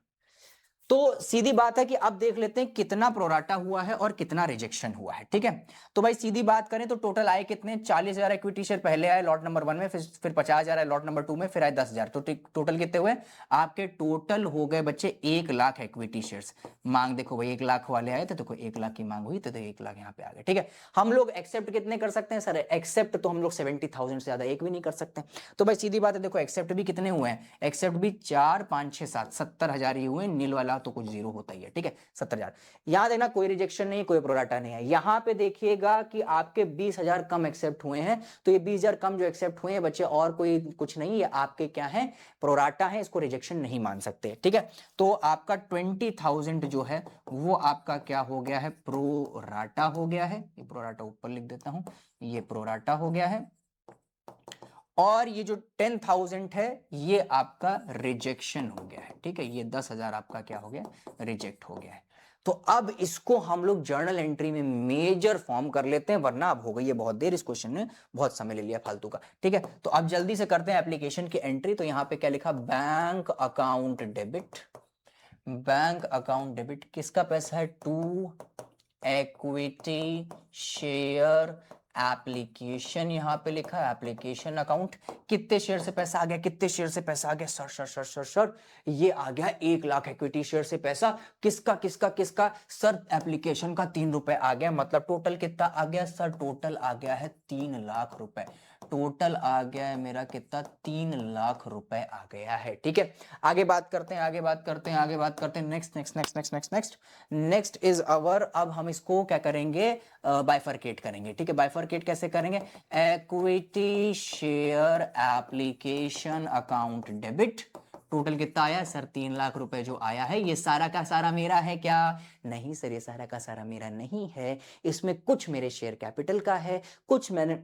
तो सीधी बात है कि अब देख लेते हैं कितना प्रोराटा हुआ है और कितना रिजेक्शन हुआ है। ठीक है, तो भाई सीधी बात करें तो टोटल आए कितने, 40,000 इक्विटी शेयर पहले आए लॉट नंबर 1 में, फिर 50,000 आए लॉट नंबर 2 में, फिर आए 10,000, तो टोटल कितने हुए आपके, टोटल हो गए बच्चे 1 लाख इक्विटी शेयर्स। मांग देखो भाई 1 लाख वाले आए थे, देखो 1 लाख की मांग हुई तो 1 लाख यहाँ पे आ गए। ठीक है, हम लोग एक्सेप्ट कितने कर सकते हैं सर, एक्सेप्ट तो हम लोग 70,000 से ज्यादा एक भी नहीं कर सकते। तो भाई सीधी बात है, देखो एक्सेप्ट भी कितने हुए हैं, एक्सेप्ट भी 4, 5, 6, 7, 70,000 ही हुए, नील वाला तो कुछ जीरो होता ही है। ठीक है, 70,000। यहां देखना कोई रिजेक्शन नहीं, कोई प्रोराटा नहीं है। यहां पे देखिएगा कि आपके 20,000 कम एक्सेप्ट हुए हैं, तो ये 20,000 कम जो एक्सेप्ट हुए हैं बच्चे, और कोई कुछ नहीं, ये आपके क्या है, प्रोराटा है, इसको रिजेक्शन नहीं मान सकते। ठीक है, तो आपका 20,000 जो है वो आपका क्या हो गया है, प्रोराटा हो गया है। ये प्रोराटा ऊपर लिख देता हूं, ये प्रोराटा हो गया है। और ये जो 10,000 है ये आपका रिजेक्शन हो गया है। ठीक है, ये 10,000 आपका क्या हो गया, रिजेक्ट हो गया है। तो अब इसको हम लोग जर्नल एंट्री में मेजर फॉर्म कर लेते हैं, वरना अब हो गई है बहुत देर, इस क्वेश्चन ने बहुत समय ले लिया फालतू का। ठीक है, तो अब जल्दी से करते हैं एप्लीकेशन की एंट्री। तो यहां पे क्या लिखा, bank account debit. Bank account debit किसका पैसा है, टू इक्विटी शेयर एप्लीकेशन, यहां पे लिखा है एप्लीकेशन अकाउंट। कितने शेयर से पैसा आ गया, कितने शेयर से पैसा आ गया sir, sir sir sir sir, ये आ गया 1 लाख इक्विटी शेयर से पैसा। किसका किसका किसका सर, एप्लीकेशन का 3 रुपए आ गया, मतलब टोटल कितना आ गया सर, टोटल आ गया है 3 लाख रुपए। टोटल आ गया है मेरा कितना, 3 लाख रुपए आ गया है। ठीक है, आगे बात करते हैं, आगे बात करते हैं, आगे बात करते हैं। Next next next next next next next is our, अब हम इसको क्या करेंगे, बाइफरकेट करेंगे। ठीक है, बाइफरकेट कैसे करेंगे, equity share application account debit. Total कितना आया सर, 3 लाख रुपए जो आया है, ये सारा का सारा मेरा है क्या, नहीं सर, ये सारा का सारा मेरा नहीं है, इसमें कुछ मेरे शेयर कैपिटल का है, कुछ मैंने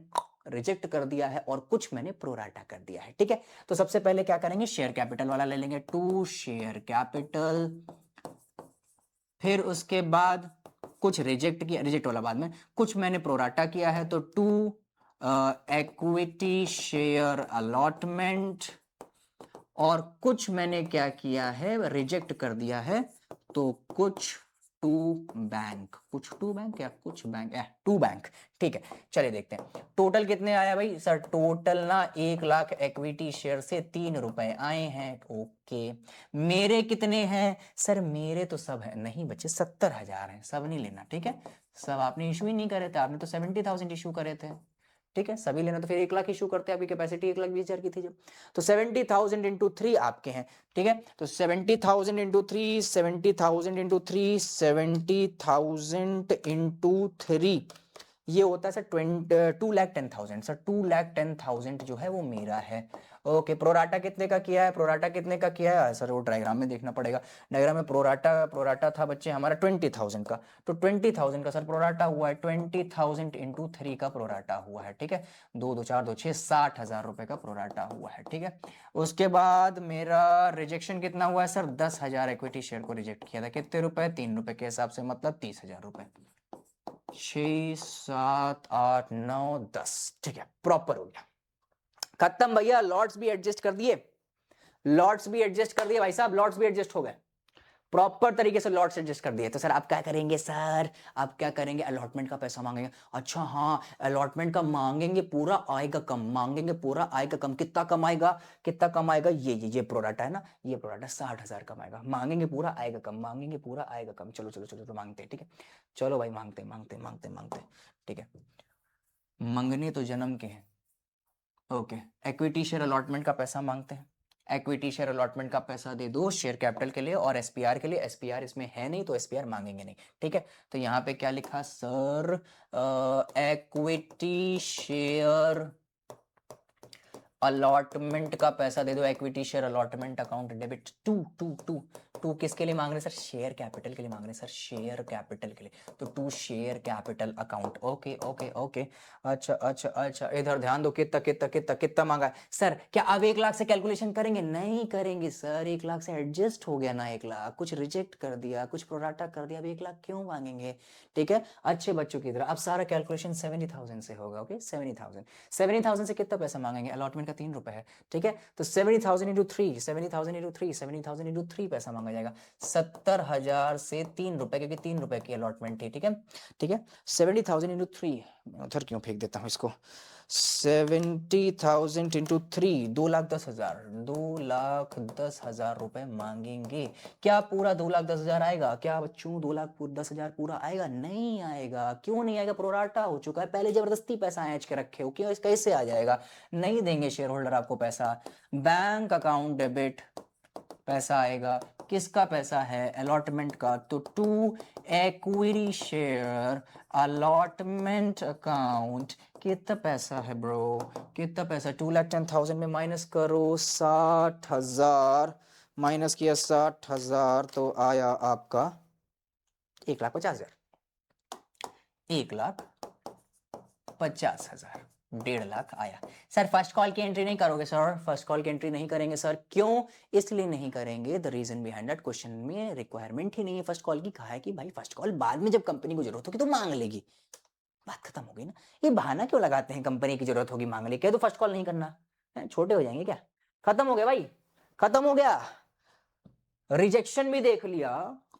रिजेक्ट कर दिया है और कुछ मैंने प्रोराटा कर दिया है। ठीक है, तो सबसे पहले क्या करेंगे, शेयर कैपिटल वाला ले लेंगे, टू शेयर कैपिटल। फिर उसके बाद कुछ रिजेक्ट किया, रिजेक्ट वाला बाद में, कुछ मैंने प्रोराटा किया है, तो टू इक्विटी शेयर अलॉटमेंट। और कुछ मैंने क्या किया है, रिजेक्ट कर दिया है, तो कुछ टू बैंक, कुछ टू बैंक या कुछ बैंक, टू बैंक। ठीक है, चलिए देखते हैं टोटल कितने आया भाई सर, टोटल ना 1 लाख इक्विटी शेयर से 3 रुपए आए हैं। ओके, मेरे कितने हैं सर, मेरे तो सब है नहीं बच्चे, 70,000 हैं, सब नहीं लेना। ठीक है, सब आपने इशू ही नहीं करे थे, आपने तो 70,000 इशू करे थे। ठीक है, सभी लेना तो फिर 1 लाख इशू करते, आपकी कैपेसिटी 1,20,000 की थी जब, तो 70,000 इंटू 3 आपके हैं। ठीक है, तो 70,000 इंटू 3, 70,000 इंटू 3, 70,000 इंटू 3, ये होता है सर 2,10,000 सर, 2,10,000 जो है वो मेरा है। ओके, प्रोराटा कितने का किया है, प्रोराटा कितने का किया है सर, वो डायग्राम में देखना पड़ेगा। डायग्राम में प्रोराटा था बच्चे हमारा 20,000 का, तो 20,000 का सर प्रोराटा हुआ है, 20,000 इंटू 3 का प्रोराटा हुआ है। ठीक है, 2 2 4 2 6, 60,000 रुपए का प्रोराटा हुआ है। ठीक है, उसके बाद मेरा रिजेक्शन कितना हुआ है सर, 10,000 इक्विटी शेयर को रिजेक्ट किया था, कितने रुपए, 3 रुपए के हिसाब से, मतलब 30,000 रुपए। 6 7 8 9 10। ठीक है, प्रॉपर हो गया, खत्म भैया। लॉट्स भी एडजस्ट कर दिए, लॉट्स भी एडजस्ट कर दिए भाई साहब, लॉट्स भी एडजस्ट हो गए। प्रॉपर तरीके से लॉट्स एडजस्ट कर दिए। तो सर आप क्या करेंगे, सर आप क्या करेंगे, अलॉटमेंट का पैसा मांगेंगे। अच्छा हाँ, अलॉटमेंट का मांगेंगे, पूरा आएगा कम, मांगेंगे पूरा आएगा कम। कितना कमाएगा, कितना कमाएगा, ये प्रोडक्ट है ना, ये प्रोडक्ट 60,000 कमाएगा। मांगेंगे पूरा आएगा कम, मांगेंगे पूरा आएगा कम। चलो चलो चलो तो मांगते हैं, ठीक है, चलो भाई मांगते मांगते मांगते मांगते, ठीक है, मंगने तो जन्म के हैं। ओके, इक्विटी शेयर अलॉटमेंट का पैसा मांगते हैं। इक्विटी शेयर अलॉटमेंट का पैसा दे दो शेयर कैपिटल के लिए और एसपीआर के लिए। एसपीआर इसमें है नहीं तो एसपीआर मांगेंगे नहीं, ठीक है। तो यहाँ पे क्या लिखा सर, इक्विटी शेयर अलॉटमेंट का पैसा दे दो। Equity share allotment account debit to to to to किसके लिए मांग रहे हैं सर, शेयर कैपिटल के लिए मांग रहे हैं सर, शेयर कैपिटल के लिए। तो to share capital account. Okay okay okay, अच्छा अच्छा अच्छा, इधर ध्यान दो, कितना कितना कितना कितना मांगा है सर। क्या अब 1 लाख से कैलकुलेशन करेंगे, नहीं करेंगे सर, 1 लाख से एडजस्ट हो गया ना, 1 लाख कुछ रिजेक्ट कर दिया, कुछ प्रोराटा कर दिया, अब 1 लाख क्यों मांगेंगे, ठीक है। अच्छे बच्चों की तरह अब सारा कैलकुलेशन 70,000 से होगा। ओके 70,000 से कितना पैसा मांगेंगे, अलॉटमेंट का 3 रुपए है, ठीक है। तो 70,000 इंटू 3, 70,000 इंटू 3, 70,000 इंटू 3 पैसा मांगा जाएगा 70,000 से 3 रुपए, क्योंकि 3 रुपए की अलॉटमेंट थी, ठीक है, ठीक है। 70,000 इंटू 3, उधर क्यों फेंक देता हूँ इसको, 70,000 इंटू 3, 2,10,000, 2,10,000 रुपए मांगेंगे। क्या पूरा 2,10,000 आएगा, क्या बच्चों 2,10,000 पूरा आएगा, नहीं आएगा। क्यों नहीं आएगा, प्रोराटा हो चुका है, पहले जबरदस्ती पैसा ऐंच के रखे हो, क्यों, कैसे आ जाएगा, नहीं देंगे शेयर होल्डर आपको पैसा। बैंक अकाउंट डेबिट पैसा आएगा, किसका पैसा है, अलॉटमेंट का। तो to equity share allotment account, कितना पैसा है ब्रो, कितना पैसा, 2,10,000 में माइनस करो 60,000, माइनस किया 60,000 तो आया आपका 1,50,000, 1,50,000, 1.5 लाख आया। सर फर्स्ट कॉल की एंट्री नहीं करोगे सर, फर्स्ट कॉल की एंट्री नहीं करेंगे सर, क्यों, इसलिए नहीं करेंगे, the reason behind that, question में रिक्वायरमेंट ही नहीं है फर्स्ट कॉल की। कहा है कि भाई फर्स्ट कॉल बाद में जब कंपनी को जरूरत होगी तो मांग लेगी, बात खत्म हो गई ना। ये बहाना क्यों लगाते हैं, कंपनी की जरूरत होगी मांग ले, कह दो फर्स्ट कॉल नहीं करना है, छोटे हो जाएंगे क्या, खत्म हो गया भाई, खत्म हो गया। रिजेक्शन भी देख लिया,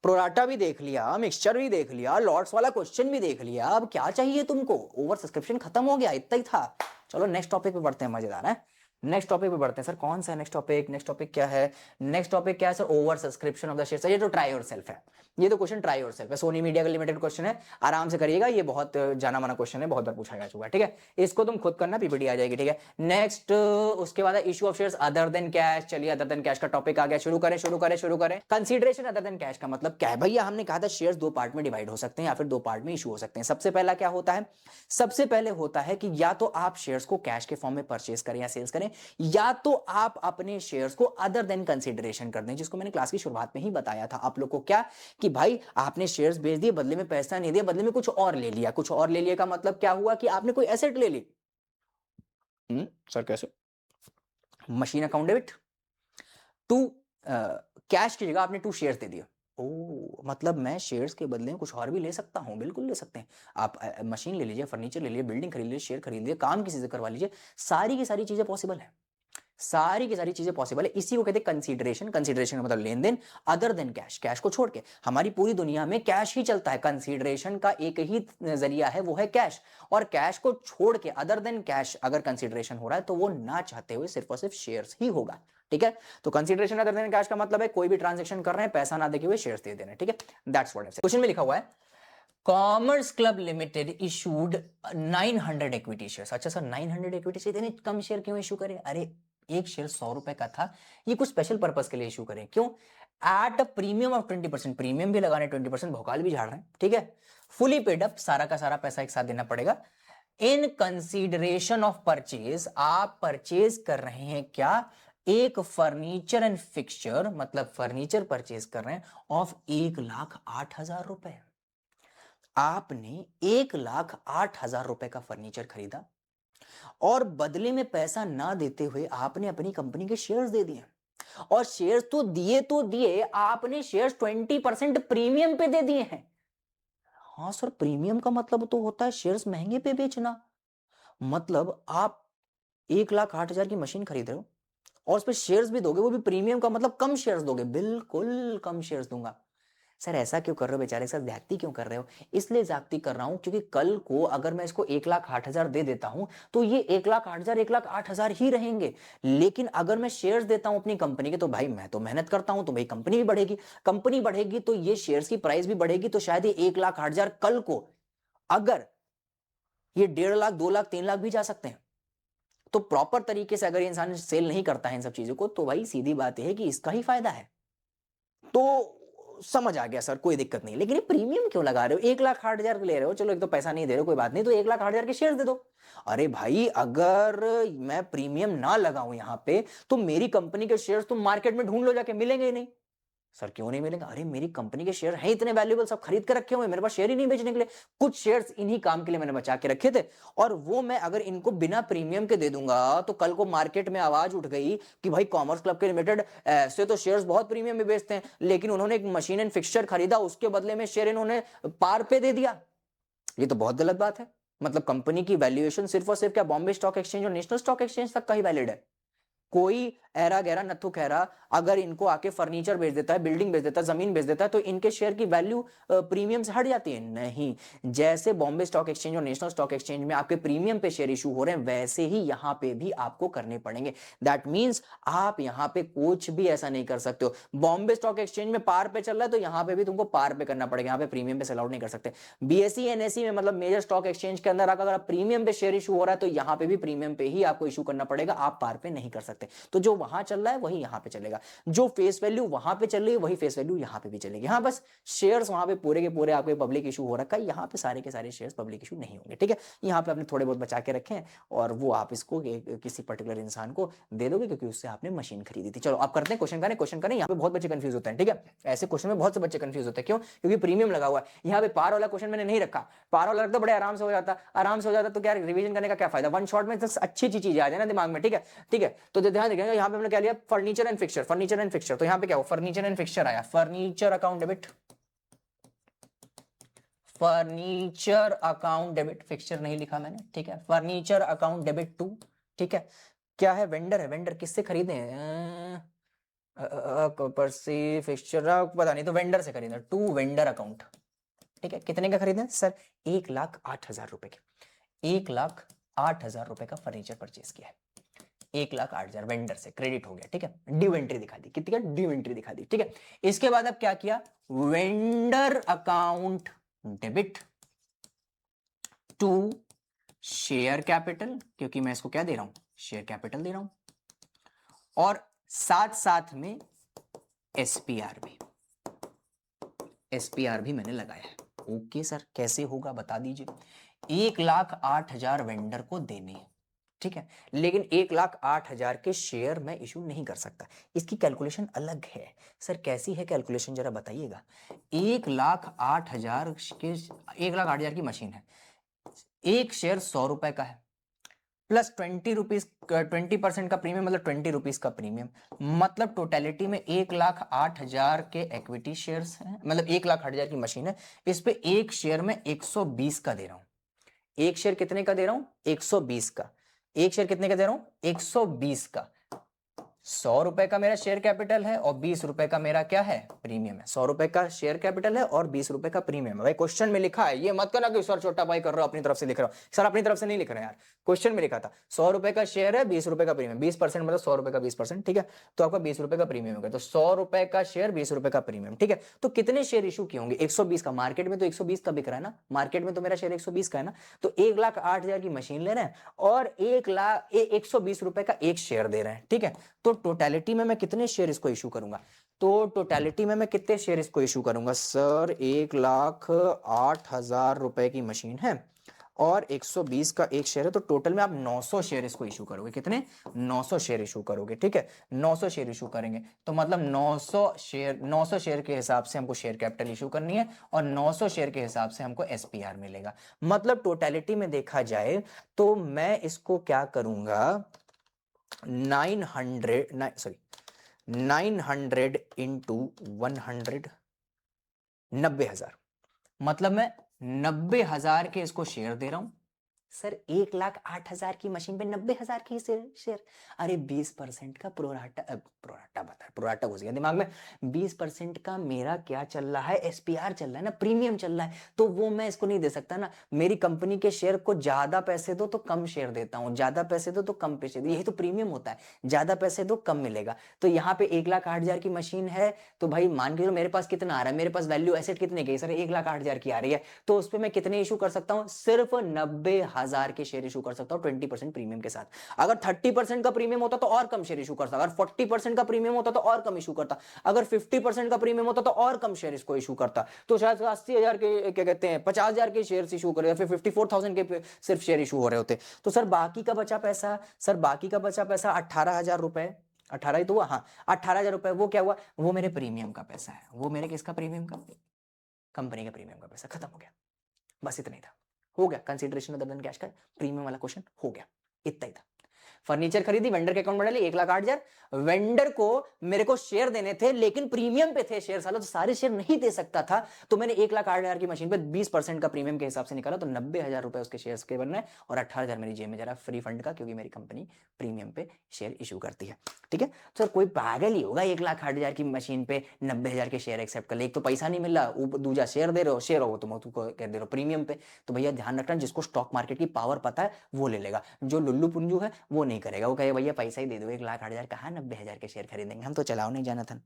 प्रोराटा भी देख लिया, मिक्सचर भी देख लिया, लॉट्स वाला क्वेश्चन भी देख लिया, अब क्या चाहिए तुमको, ओवर सब्सक्रिप्शन खत्म हो गया, इतना ही था। चलो नेक्स्ट टॉपिक पे बढ़ते हैं, मजेदार है, नेक्स्ट टॉपिक पे बढ़ते हैं। सर कौन सा है नेक्स्ट टॉपिक, नेक्स्ट टॉपिक क्या है, नेक्स्ट टॉपिक क्या है sir, over subscription of the share. ये तो ट्राई योरसेल्फ है, ये तो क्वेश्चन ट्राई योरसेल्फ है, सोनी मीडिया का लिमिटेड क्वेश्चन है, आराम से करिएगा, ये बहुत जाना माना क्वेश्चन है, बहुत बार पूछा जा चुका है, ठीक है, इसको तुम खुद करना, पीपीटी आ जाएगी, ठीक है। नेक्स्ट उसके बाद issue of shares other than cash. चलिए अदर देन कैश का टॉपिक आ गया, शुरू करें शुरू करें शुरू करें। कंसीडरेशन अदर देन कैश का मतलब क्या है भैया, हमने कहा था शेयर्स 2 पार्ट में डिवाइड हो सकते हैं या फिर 2 पार्ट में इशू हो सकते हैं। सबसे पहला क्या होता है, सबसे पहले होता है कि या तो आप शेयर्स को कैश के फॉर्म में परचेज करें या सेल्स करें, या तो आप अपने शेयर्स को अदर देन कंसीडरेशन कर दें, जिसको मैंने क्लास की शुरुआत में ही बताया था आप लोग को। क्या कि भाई आपने शेयर्स बेच दिए, बदले में पैसा नहीं दिया, बदले में कुछ और ले लिया। कुछ और ले लिया का मतलब क्या हुआ कि आपने कोई एसेट ले ली। सर कैसे, machine account debit, to cash की जगह आपने 2 शेयर्स दे दिया। ओ मतलब मैं शेयर्स के बदले में कुछ और भी ले सकता हूं, बिल्कुल ले सकते हैं आप। मशीन ले लीजिए, फर्नीचर ले लीजिए, बिल्डिंग खरीद लीजिए, शेयर खरीद लीजिए, काम किसी से करवा लीजिए, सारी की सारी चीजें पॉसिबल है, सारी की सारी चीजें पॉसिबल है। इसी को कहते हैं कंसीडरेशन। कंसीडरेशन का मतलब लेन देन अदर देन कैश, कैश को छोड़ के। हमारी पूरी दुनिया में कैश ही चलता है, कंसीडरेशन का एक ही जरिया है, वो है कैश। और कैश को छोड़ के अदर देन कैश अगर कंसीडरेशन हो रहा है तो वो ना चाहते हुए सिर्फ और सिर्फ शेयर्स ही होगा, ठीक है। तो कंसीडरेशन अदर देन कैश का मतलब है कोई भी ट्रांजेक्शन कर रहे हैं, पैसा ना देके हुए शेयर्स दे देना, ठीक है, दैट्स व्हाट क्वेश्चन में लिखा हुआ है। Commerce club limited issued 900 equity shares. अच्छा सर 900 इक्विटी शेयर, इतने कम शेयर क्यों इशू करें, अरे एक शेयर 100 रुपए का था, ये कुछ स्पेशल पर्पस के लिए इशू करें, क्यों, at a premium of 20%, premium भी लगाने 20%, भोकाल भी झाड़ रहे हैं, ठीक है। फुली पेड अप, सारा का सारा पैसा एक साथ देना पड़ेगा। इन कंसीडरेशन ऑफ परचेज, आप परचेज कर रहे हैं क्या, एक फर्नीचर एंड फिक्सचर, मतलब फर्नीचर परचेज कर रहे हैं ऑफ 1,08,000 रुपए। आपने 1,08,000 रुपए का फर्नीचर खरीदा और बदले में पैसा ना देते हुए आपने अपनी कंपनी के शेयर्स दे दिए। और शेयर्स तो दिए आपने, शेयर्स 20% प्रीमियम पे दे दिए हैं। हाँ सर प्रीमियम का मतलब तो होता है शेयर्स महंगे पे बेचना। मतलब आप 1,08,000 की मशीन खरीद रहे हो और उस पर शेयर्स भी दोगे, वो भी प्रीमियम का मतलब कम शेयर्स दोगे, बिल्कुल कम शेयर्स दूंगा। सर ऐसा क्यों कर रहे हो बेचारे, सर ज्यादती क्यों कर रहे हो? इसलिए ज्यादती कर रहा हूं क्योंकि कल को अगर मैं इसको 1,08,000 दे देता हूं तो ये 1,08,000 1,08,000 ही रहेंगे। लेकिन अगर मैं शेयर्स देता हूं अपनी कंपनी के, तो भाई मैं तो मेहनत करता हूं, तो भाई कंपनी भी बढ़ेगी, कंपनी बढ़ेगी तो ये शेयर्स की प्राइस भी बढ़ेगी, तो शायद ये 1,08,000 कल को अगर ये 1.5 लाख 2 लाख 3 लाख भी जा सकते हैं। तो प्रॉपर तरीके से अगर इंसान सेल नहीं करता है इन सब चीजों को, तो भाई सीधी बात है कि इसका ही फायदा है। तो समझ आ गया सर, कोई दिक्कत नहीं, लेकिन ये प्रीमियम क्यों लगा रहे हो? 1,08,000 ले रहे हो, चलो एक तो पैसा नहीं दे रहे हो, कोई बात नहीं, तो 1,08,000 के शेयर दे दो। अरे भाई अगर मैं प्रीमियम ना लगाऊं यहां पे, तो मेरी कंपनी के शेयर्स तुम मार्केट में ढूंढ लो जाके, मिलेंगे ही नहीं। सर क्यों नहीं मिलेगा? अरे मेरी कंपनी के शेयर हैं इतने वैल्यूएबल, सब खरीद के रखे हुए, मेरे पास शेयर ही नहीं बेचने के लिए। कुछ शेयर्स इन्हीं काम के लिए मैंने बचा के रखे थे, और वो मैं अगर इनको बिना प्रीमियम के दे दूंगा, तो कल को मार्केट में आवाज उठ गई कि भाई कॉमर्स क्लब के लिमिटेड ऐसे तो शेयर्स बहुत प्रीमियम में बेचते हैं, लेकिन उन्होंने एक मशीन एंड फिक्सचर खरीदा, उसके बदले में शेयर इन्होंने पार पे दे दिया। ये तो बहुत गलत बात है। मतलब कंपनी की वैल्यूएशन सिर्फ और सिर्फ क्या बॉम्बे स्टॉक एक्सचेंज और नेशनल स्टॉक एक्सचेंज तक का ही वैलिड है? कोई ऐरा गैरा नत्थु खैरा अगर इनको आके फर्नीचर बेच देता है, बिल्डिंग बेच देता है, जमीन बेच देता है, तो इनके शेयर की वैल्यू प्रीमियम से हट जाती है? नहीं। जैसे बॉम्बे स्टॉक एक्सचेंज और नेशनल स्टॉक एक्सचेंज में आपके प्रीमियम पे शेयर इशू हो रहे हैं, वैसे ही यहां पे भी आपको करने पड़ेंगे। दैट मींस आप यहां पे कुछ भी ऐसा नहीं कर सकते हो। बॉम्बे स्टॉक एक्सचेंज में पार पे चल रहा है, तो यहां पे भी तुमको पार पे करना पड़ेगा, यहां पे प्रीमियम पे सेल आउट नहीं कर सकते। बीएसई एनएसई में मतलब मेजर स्टॉक एक्सचेंज के अंदर अगर प्रीमियम पे शेयर इशू हो रहा है, तो यहां पे भी प्रीमियम पे ही आपको इशू करना पड़ेगा, आप पार पे नहीं कर सकते। तो जो वहां चल रहा है वही यहां पे चलेगा, जो फेस वैल्यू वहां पे चल रही है वही फेस वैल्यू यहां पे भी चलेगी। हाँ बस शेयर्स वहां पे पूरे के पूरे आपके पब्लिक इशू हो रखा है, यहां पे सारे के सारे शेयर्स पब्लिक इशू नहीं होंगे, ठीक है। यहां पे आपने थोड़े बहुत बचा के रखे हैं, और वो आप इसको किसी पर्टिकुलर इंसान को दे दोगे, क्योंकि उससे आपने मशीन खरीदी थी। चलो आप करते हैं क्वेश्चन करें। यहाँ पे बहुत बच्चे कंफ्यूज होते हैं, ठीक है, ऐसे क्वेश्चन में बहुत से बच्चे कंफ्यूज होते हैं। क्यों? क्योंकि प्रीमियम लगा हुआ है। यहाँ पे पार वाला क्वेश्चन मैंने नहीं रखा, पार वाला रखता बड़े आराम से हो जाता, तो क्या रिवीजन करने का क्या फायदा? वन शॉट में अच्छी अच्छी चीजें आ जाए ना दिमाग में, ठीक है। ठीक है, तो ध्यान रखिएगा, यहाँ पे हमने क्या लिया? Furniture and fixture, furniture and fixture. तो यहाँ पे क्या हो? फर्नीचर एंड फिक्सचर आया, furniture account debit, furniture account debit, fixture नहीं लिखा मैंने, ठीक है। फर्नीचर अकाउंट डेबिट टू, ठीक है। क्या है? वेंडर है, वेंडर किससे खरीदे हैं? परसी फिक्सचर पता नहीं, तो वेंडर से खरीदे, टू वेंडर अकाउंट, ठीक है। कितने का खरीदे सर? 1,08,000 रुपए के, 1,08,000 रुपए का फर्नीचर परचेज किया है, 1,08,000 वेंडर से क्रेडिट हो गया, ठीक है। ड्यू एंट्री दिखा दी, कितनी का? ड्यू एंट्री दिखा दी, ठीक है। इसके बाद अब क्या किया? Vendor account debit to share capital, क्योंकि मैं इसको क्या दे रहा हूं? शेयर कैपिटल दे रहा हूं, और साथ साथ में एसपीआर भी, एसपीआर भी मैंने लगाया है। ओके सर, कैसे होगा बता दीजिए। 1,08,000 वेंडर को देने हैं, ठीक है, लेकिन 1,08,000 के शेयर मैं इशू नहीं कर सकता। इसकी कैलकुलेशन अलग है। सर कैसी है कैलकुलेशन, जरा बताइएगा। 1,08,000 के, 1,08,000 की मशीन है, एक शेयर 100 रुपए का है, प्लस 20 रुपीज, 20% का प्रीमियम, मतलब 20 रुपीज का प्रीमियम, मतलब टोटलिटी में 1,08,000 के इक्विटी शेयर्स हैं, मतलब 1,08,000 की मशीन है। इस पे एक शेयर में 120 का दे रहा हूं। एक शेयर कितने का दे रहा हूं? 120 का। एक शेयर कितने का दे रहा हूं? 120 का। 100 रुपए का मेरा शेयर कैपिटल है, और 20 रुपए का मेरा क्या है? प्रीमियम है। 100 रुपए का शेयर कैपिटल है और 20 रुपए का प्रीमियम है। भाई क्वेश्चन में लिखा है, ये मत करना कि सर छोटा भाई कर रहा हो, अपनी तरफ से लिख रहा हो। सर अपनी तरफ से नहीं लिख रहे यार, क्वेश्चन में लिखा था 100 रुपए का शेयर है, 20 रुपए का प्रीमियम, 20% मतलब 100 रुपए का 20%, ठीक है। तो आपका 20 रुपए का प्रीमियम होगा, तो 100 रुपए का शेयर, 20 रुपए का प्रीमियम, ठीक है। तो कितने शेयर इशू किए होंगे? 120 का। मार्केट में तो 120 का बिक रहा है ना, मार्केट में तो मेरा शेयर 120 का है ना। तो 1,08,000 की मशीन ले रहे हैं, और 1,20 रुपए का एक शेयर दे रहे हैं, ठीक है। तो टोटलिटी में मैं कितने शेयर इसको इशू करूंगा? तो टोटलिटी में मैं कितने शेयर इसको इशू करूंगा सर? 1,08,000 रुपए की मशीन है और 120 का एक शेयर है, तो टोटल में आप 900 शेयर इसको इशू करोगे। कितने? 900 शेयर इशू करोगे, ठीक है। 900 शेयर इशू करेंगे, तो मतलब 900 शेयर के हिसाब से हमको शेयर कैपिटल इशू करनी है, और 900 शेयर के हिसाब से हमको एसपीआर मिलेगा। मतलब टोटलिटी में देखा जाए तो मैं इसको क्या करूंगा? 900 इंटू 100, 90,000। मतलब मैं 90,000 के इसको शेयर दे रहा हूं, सर 1,08,000 की मशीन पे 90,000 की शेयर। अरे 20% का प्रोराटा घुस गया दिमाग में। 20% का मेरा क्या चल रहा है, एसपीआर चल रहा है ना, प्रीमियम चल रहा है, तो वो मैं इसको नहीं दे सकता ना। मेरी कंपनी के शेयर को ज्यादा पैसे दो तो कम शेयर देता हूं, ज्यादा पैसे दो तो कम पैसे दो, यही तो प्रीमियम होता है, ज्यादा पैसे दो कम मिलेगा। तो यहाँ पे 1,08,000 की मशीन है, तो भाई मान के चलो मेरे पास कितना आ रहा है, मेरे पास वैल्यू एसेट कितने की सर 1,08,000 की आ रही है, तो उस पर मैं कितने इशू कर सकता हूँ, सिर्फ 90,000 के शेयर इशू कर सकता हूँ 20% प्रीमियम के साथ। अगर 30% का प्रीमियम होता तो और कम शेयर इशू करता, अगर 40% का प्रीमियम होता तो और कम इशू करता, अगर 50% का प्रीमियम होता तो और कम शेयर इसको इशू करता, तो शायद 80,000 के क्या कहते हैं 50,000 के शेयर इशू करे, फिर 54,000 के सिर्फ शेयर इशू हो रहे होते। तो सर बाकी का बचा पैसा, सर बाकी का बचा पैसा 18,000 रुपए, 18 ही तो हुआ, हाँ 18,000 रुपए, वो क्या हुआ, वो मेरे प्रीमियम का पैसा है, वो मेरे किसका प्रीमियम का, कंपनी का प्रीमियम का पैसा, खत्म हो गया, बस इतना ही था, हो गया कंसीडरेशन अदर देन कैश का प्रीमियम वाला क्वेश्चन हो गया, इतना ही था। फर्नीचर खरीदी, वेंडर के अकाउंट में डाली 1,08,000, वेंडर को मेरे को शेयर देने थे लेकिन प्रीमियम पे थे शेयर, साला तो सारे शेयर नहीं दे सकता था, तो मैंने 1,08,000 की मशीन पे 20% का प्रीमियम के हिसाब से निकाला, तो 90,000 रुपए उसके शेयर्स के बनना है, और 18,000 मेरी जेब में जा रहा है फ्री फंड का, क्योंकि मेरी कंपनी प्रीमियम पे शेयर इशू करती है। ठीक है, तो कोई पागल ही होगा 1,08,000 की मशीन पे 90,000 के शेयर एक्सेप्ट कर ले, एक तो पैसा नहीं मिल रहा, दूजा शेयर दे रहे हो, शेयर हो तुम कह दे रहे हो प्रीमियम पे। तो भैया ध्यान रखना, जिसको स्टॉक मार्केट की पावर पता है वो ले लेगा, जो लुल्लू पुंजू है वो नहीं करेगा, वो कहेगा भैया पैसा ही दे दो, 1,08,000 कहा 90,000 के शेयर खरीदेंगे, हम तो चलाओ नहीं जाना था,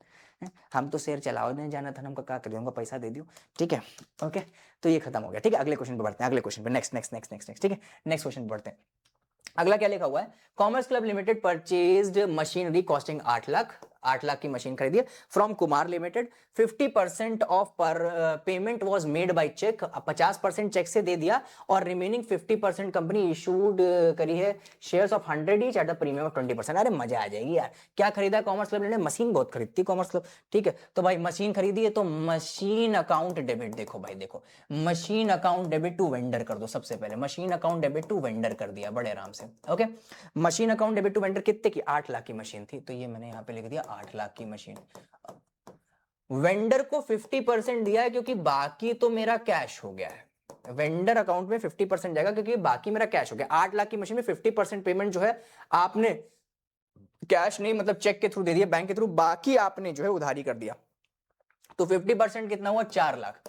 हम तो शेयर चलाओ नहीं जाना था, हमको क्या कर दूंगा, पैसा दे दियो। ठीक है, ओके, तो ये खत्म हो गया। ठीक है, अगले क्वेश्चन पे बढ़ते हैं, अगले क्वेश्चन पे, next next next next next. ठीक है, नेक्स्ट क्वेश्चन पे बढ़ते हैं। अगला क्या लिखा हुआ है, commerce club limited purchased machinery costing 8 lakh, 8 lakh की मशीन खरीदी है फ्रॉम कुमार लिमिटेड, 50% ऑफ पर payment was made by cheque, 50% cheque से दे दिया, और रिमेनिंग 50% कंपनी इशूड करी है shares of 100 each at the premium of 20%। अरे मजा आ जाएगी यार, क्या खरीदा कॉमर्स क्लब ने, मशीन बहुत खरीदती कॉमर्स क्लब। ठीक है, तो भाई मशीन खरीदी है तो मशीन अकाउंट डेबिट, देखो भाई देखो, machine account debit to vendor कर दो, सबसे पहले machine account debit to vendor कर दिया बड़े आराम से। Okay, machine account debit to vendor कितने की, 8 लाख की मशीन थी, तो ये मैंने यहाँ पे लिख दिया 8 लाख की मशीन। वेंडर को 50% दिया है क्योंकि बाकी तो मेरा कैश हो गया है, वेंडर अकाउंट में 50% जाएगा क्योंकि बाकी मेरा कैश हो गया। 8 लाख की मशीन में 50% पेमेंट जो है आपने कैश नहीं मतलब चेक के थ्रू दे दिया, बैंक के थ्रू, बाकी आपने जो है उधारी कर दिया, तो 50% कितना हुआ, 4 लाख,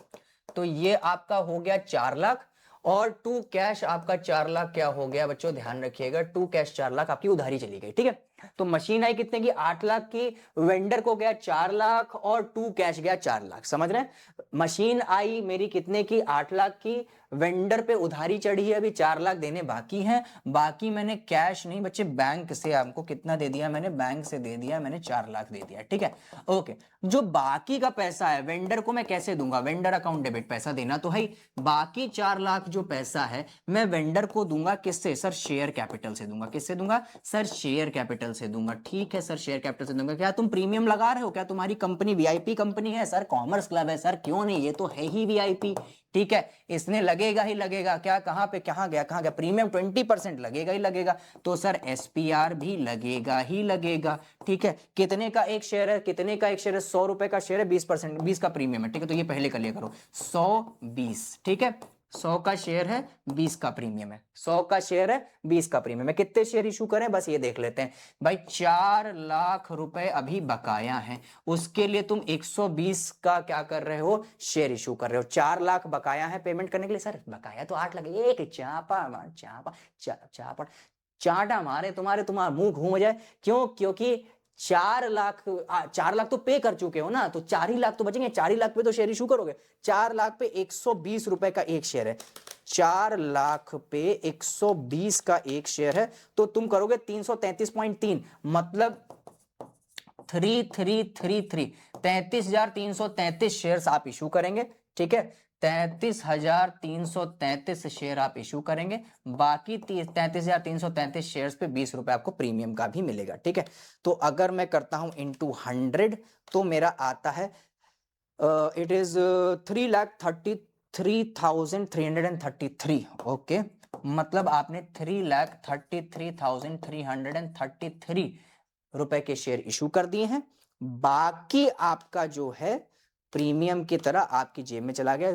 तो ये आपका हो गया 4 लाख, और टू कैश आपका 4 लाख क्या हो गया बच्चों, ध्यान रखिएगा, टू कैश 4 लाख आपकी उधारी चली गई। ठीक है, तो मशीन आई कितने की, 8 लाख की, वेंडर को गया 4 लाख, और टू कैश गया 4 लाख, समझ रहे हैं। मशीन आई मेरी कितने की, 8 लाख की, वेंडर पे उधारी चढ़ी है, अभी 4 लाख देने बाकी हैं, बाकी मैंने कैश नहीं बच्चे बैंक से आपको कितना दे दिया, मैंने बैंक से दे दिया, मैंने 4 लाख दे दिया। ठीक है, ओके, जो बाकी का पैसा है वेंडर को मैं कैसे दूंगा, वेंडर अकाउंट डेबिट पैसा देना, तो भाई बाकी 4 लाख जो पैसा है मैं वेंडर को दूंगा किससे, सर शेयर कैपिटल से दूंगा, किससे दूंगा सर, शेयर कैपिटल से दूंगा। ठीक है सर, शेयर कैपिटल से दूंगा। क्या तुम प्रीमियम लगा रहे हो, क्या तुम्हारी कंपनी वीआईपी कंपनी है, सर कॉमर्स क्लब है, सर क्यों नहीं, ये तो है ही वीआईपी। ठीक है, इसने लगेगा ही लगेगा, क्या कहां पे कहां गया प्रीमियम 20% लगेगा ही लगेगा, तो सर एसपीआर भी लगेगा ही लगेगा। ठीक है, कितने का एक शेयर है, कितने का एक शेयर है, 100 रुपए का शेयर है, 20% 20 का प्रीमियम है। ठीक है, तो ये पहले कर लिया करो, 100-20, ठीक है, 100 का शेयर है 20 का प्रीमियम है, 100 का शेयर है 20 का प्रीमियम है। कितने शेयर इशू करें बस ये देख लेते हैं भाई, 4 लाख रुपए अभी बकाया है, उसके लिए तुम 120 का क्या कर रहे हो, शेयर इशू कर रहे हो। 4 लाख बकाया है पेमेंट करने के लिए, सर बकाया तो 8 लाख, एक चाटा मारे तुम्हारा मुंह घूम जाए, क्यों, क्योंकि 4 लाख तो पे कर चुके हो ना, तो 4 ही लाख तो बचेंगे, 4 ही लाख पे तो शेयर इशू करोगे। 4 लाख पे 120 रुपए का एक शेयर है, 4 लाख पे 120 का एक शेयर है, तो तुम करोगे 333.3, मतलब 3333 शेयर्स आप इशू करेंगे। ठीक है, 33,333 शेयर आप इशू करेंगे, बाकी 33,333 शेयर्स पे 20 रुपए आपको प्रीमियम का भी मिलेगा। ठीक है, तो अगर मैं करता हूं इनटू 100 तो मेरा आता है इट इज 3,33,333। ओके, मतलब आपने 3,33,333 रुपए के शेयर इशू कर दिए हैं, बाकी आपका जो है प्रीमियम की तरह आपकी जेब में चला गया।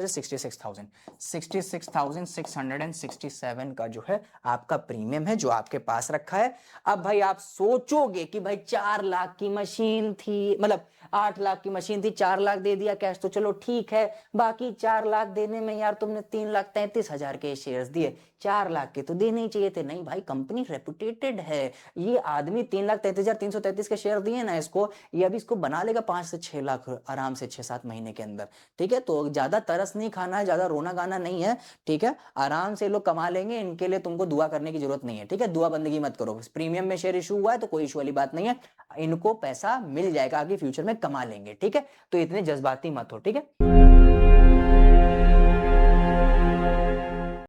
66,667 का जो है आपका प्रीमियम है जो आपके पास रखा है। अब भाई आप सोचोगे कि भाई 4 लाख की मशीन थी, मतलब 8 लाख की मशीन थी, 4 लाख दे दिया कैश तो चलो ठीक है, बाकी 4 लाख देने में यार तुमने 3,33,000 के शेयर्स दिए, 4 लाख के तो देने ही चाहिए थे। नहीं भाई, कंपनी रेपुटेटेड है, ये आदमी 3,33,333 के शेयर दिए ना इसको, ये अभी इसको बना लेगा 5 से 6 लाख आराम से 6-7 महीने के अंदर। ठीक है, तो ज्यादा तरस नहीं खाना है, ज्यादा रोना गाना नहीं है। ठीक है, आराम से लोग कमा लेंगे, इनके लिए तुमको दुआ करने की जरूरत नहीं है। ठीक है, दुआ बंदगी मत करो। प्रीमियम में शेयर इशू हुआ है तो कोई इशू वाली बात नहीं है, इनको पैसा मिल जाएगा, आगे फ्यूचर में कमा लेंगे। ठीक है, तो इतने जज्बाती मत हो। ठीक है।